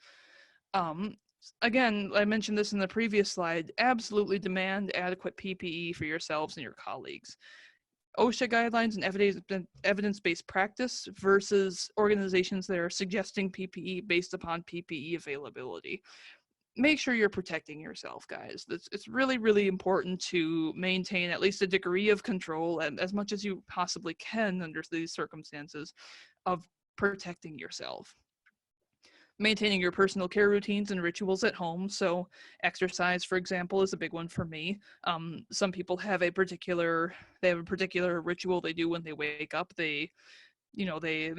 Um, Again, I mentioned this in the previous slide, absolutely demand adequate PPE for yourselves and your colleagues. OSHA guidelines and evidence-based practice versus organizations that are suggesting PPE based upon PPE availability. Make sure you're protecting yourself, guys. It's really, really important to maintain at least a degree of control, and as much as you possibly can under these circumstances, of protecting yourself. Maintaining your personal care routines and rituals at home. So exercise, for example, is a big one for me. Some people have a particular ritual they do when they wake up. They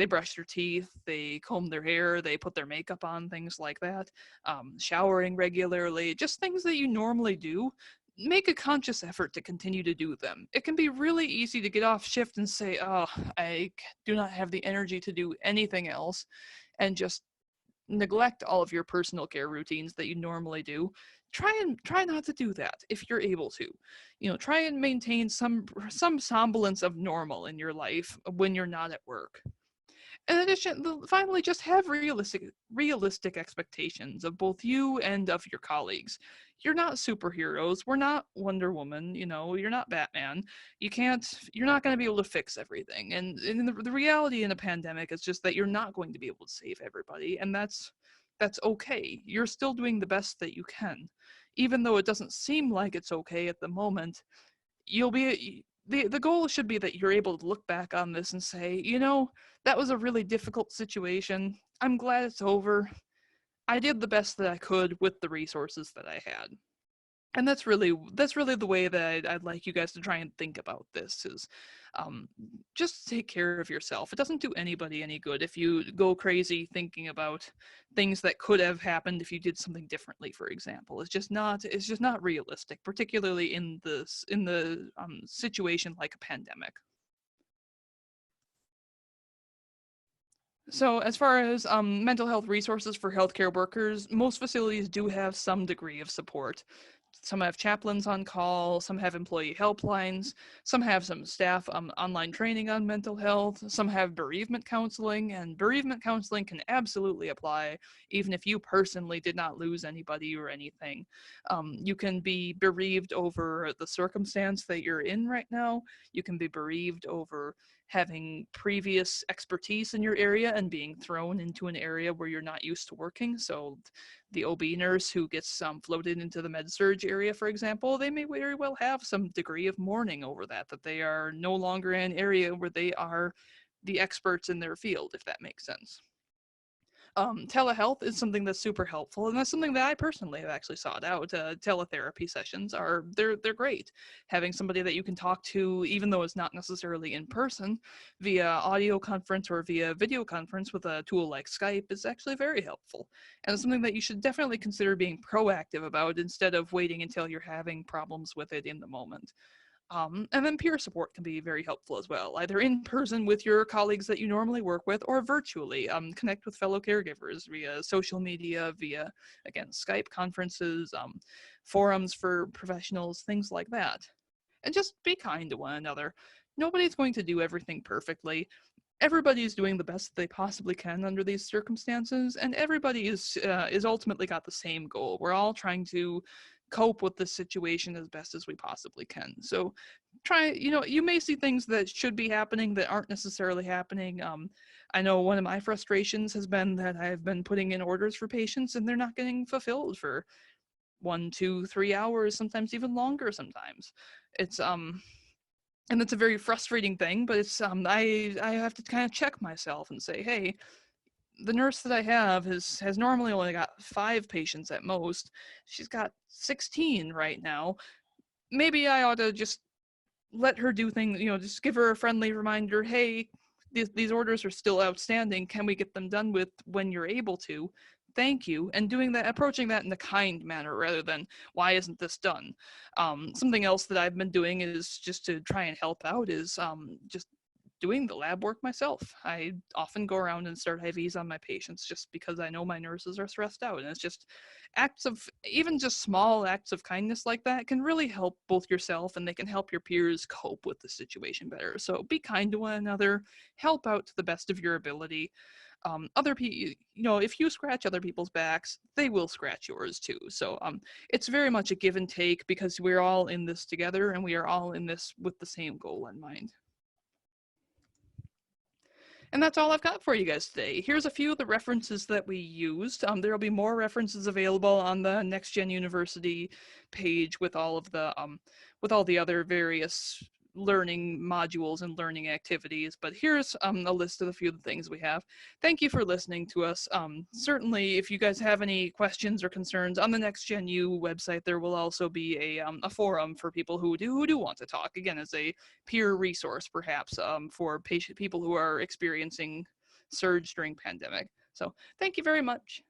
brush their teeth, they comb their hair, they put their makeup on, things like that. Showering regularly, just things that you normally do. Make a conscious effort to continue to do them. It can be really easy to get off shift and say, oh, I do not have the energy to do anything else, and just neglect all of your personal care routines that you normally do. Try not to do that if you're able to. Try and maintain some semblance of normal in your life when you're not at work. In addition, finally, just have realistic expectations of both you and of your colleagues. You're not superheroes. We're not Wonder Woman. You're not Batman. You're not going to be able to fix everything. And the reality in a pandemic is just that you're not going to be able to save everybody, and that's okay. You're still doing the best that you can, even though it doesn't seem like it's okay at the moment. The goal should be that you're able to look back on this and say, that was a really difficult situation. I'm glad it's over. I did the best that I could with the resources that I had. And that's really the way that I'd like you guys to try and think about this is um, just take care of yourself. It doesn't do anybody any good if you go crazy thinking about things that could have happened if you did something differently, for example. It's just not realistic, particularly in the situation like a pandemic. So, as far as mental health resources for healthcare workers, most facilities do have some degree of support. Some have chaplains on call, some have employee helplines, some have some staff online training on mental health, some have bereavement counseling, and bereavement counseling can absolutely apply even if you personally did not lose anybody or anything. You can be bereaved over the circumstance that you're in right now, you can be bereaved over having previous expertise in your area and being thrown into an area where you're not used to working. So the OB nurse who gets floated into the med surge area, for example, they may very well have some degree of mourning over that they are no longer in an area where they are the experts in their field, if that makes sense. Telehealth is something that's super helpful, and that's something that I personally have actually sought out. Teletherapy sessions are they're great. Having somebody that you can talk to, even though it's not necessarily in person, via audio conference or via video conference with a tool like Skype is actually very helpful, and it's something that you should definitely consider being proactive about instead of waiting until you're having problems with it in the moment. And then peer support can be very helpful as well, either in person with your colleagues that you normally work with or virtually. Connect with fellow caregivers via social media, via, again, Skype conferences, forums for professionals, things like that. And just be kind to one another. Nobody's going to do everything perfectly. Everybody is doing the best they possibly can under these circumstances, and everybody is ultimately got the same goal. We're all trying to cope with the situation as best as we possibly can. So try, you may see things that should be happening that aren't necessarily happening. I know one of my frustrations has been that I've been putting in orders for patients and they're not getting fulfilled for 1, 2, 3 hours, sometimes even longer sometimes. It's and it's a very frustrating thing, but it's I have to kind of check myself and say, hey, the nurse that I have has normally only got 5 patients at most. She's got 16 right now. Maybe I ought to just let her do things, just give her a friendly reminder, hey, these orders are still outstanding. Can we get them done with when you're able to? Thank you. And doing that, approaching that in a kind manner rather than, why isn't this done? Something else that I've been doing is just to try and help out is just doing the lab work myself. I often go around and start IVs on my patients just because I know my nurses are stressed out. And it's just even just small acts of kindness like that can really help both yourself and they can help your peers cope with the situation better. So be kind to one another, help out to the best of your ability. Other people, if you scratch other people's backs, they will scratch yours too. So it's very much a give and take because we're all in this together and we are all in this with the same goal in mind. And that's all I've got for you guys today. Here's a few of the references that we used. There will be more references available on the Next Gen University page with all the other various learning modules and learning activities. But here's a list of a few of the things we have. Thank you for listening to us. Certainly, if you guys have any questions or concerns on the Next Gen U website, there will also be a forum for people who do want to talk. Again, as a peer resource, perhaps, for people who are experiencing surge during pandemic. So thank you very much.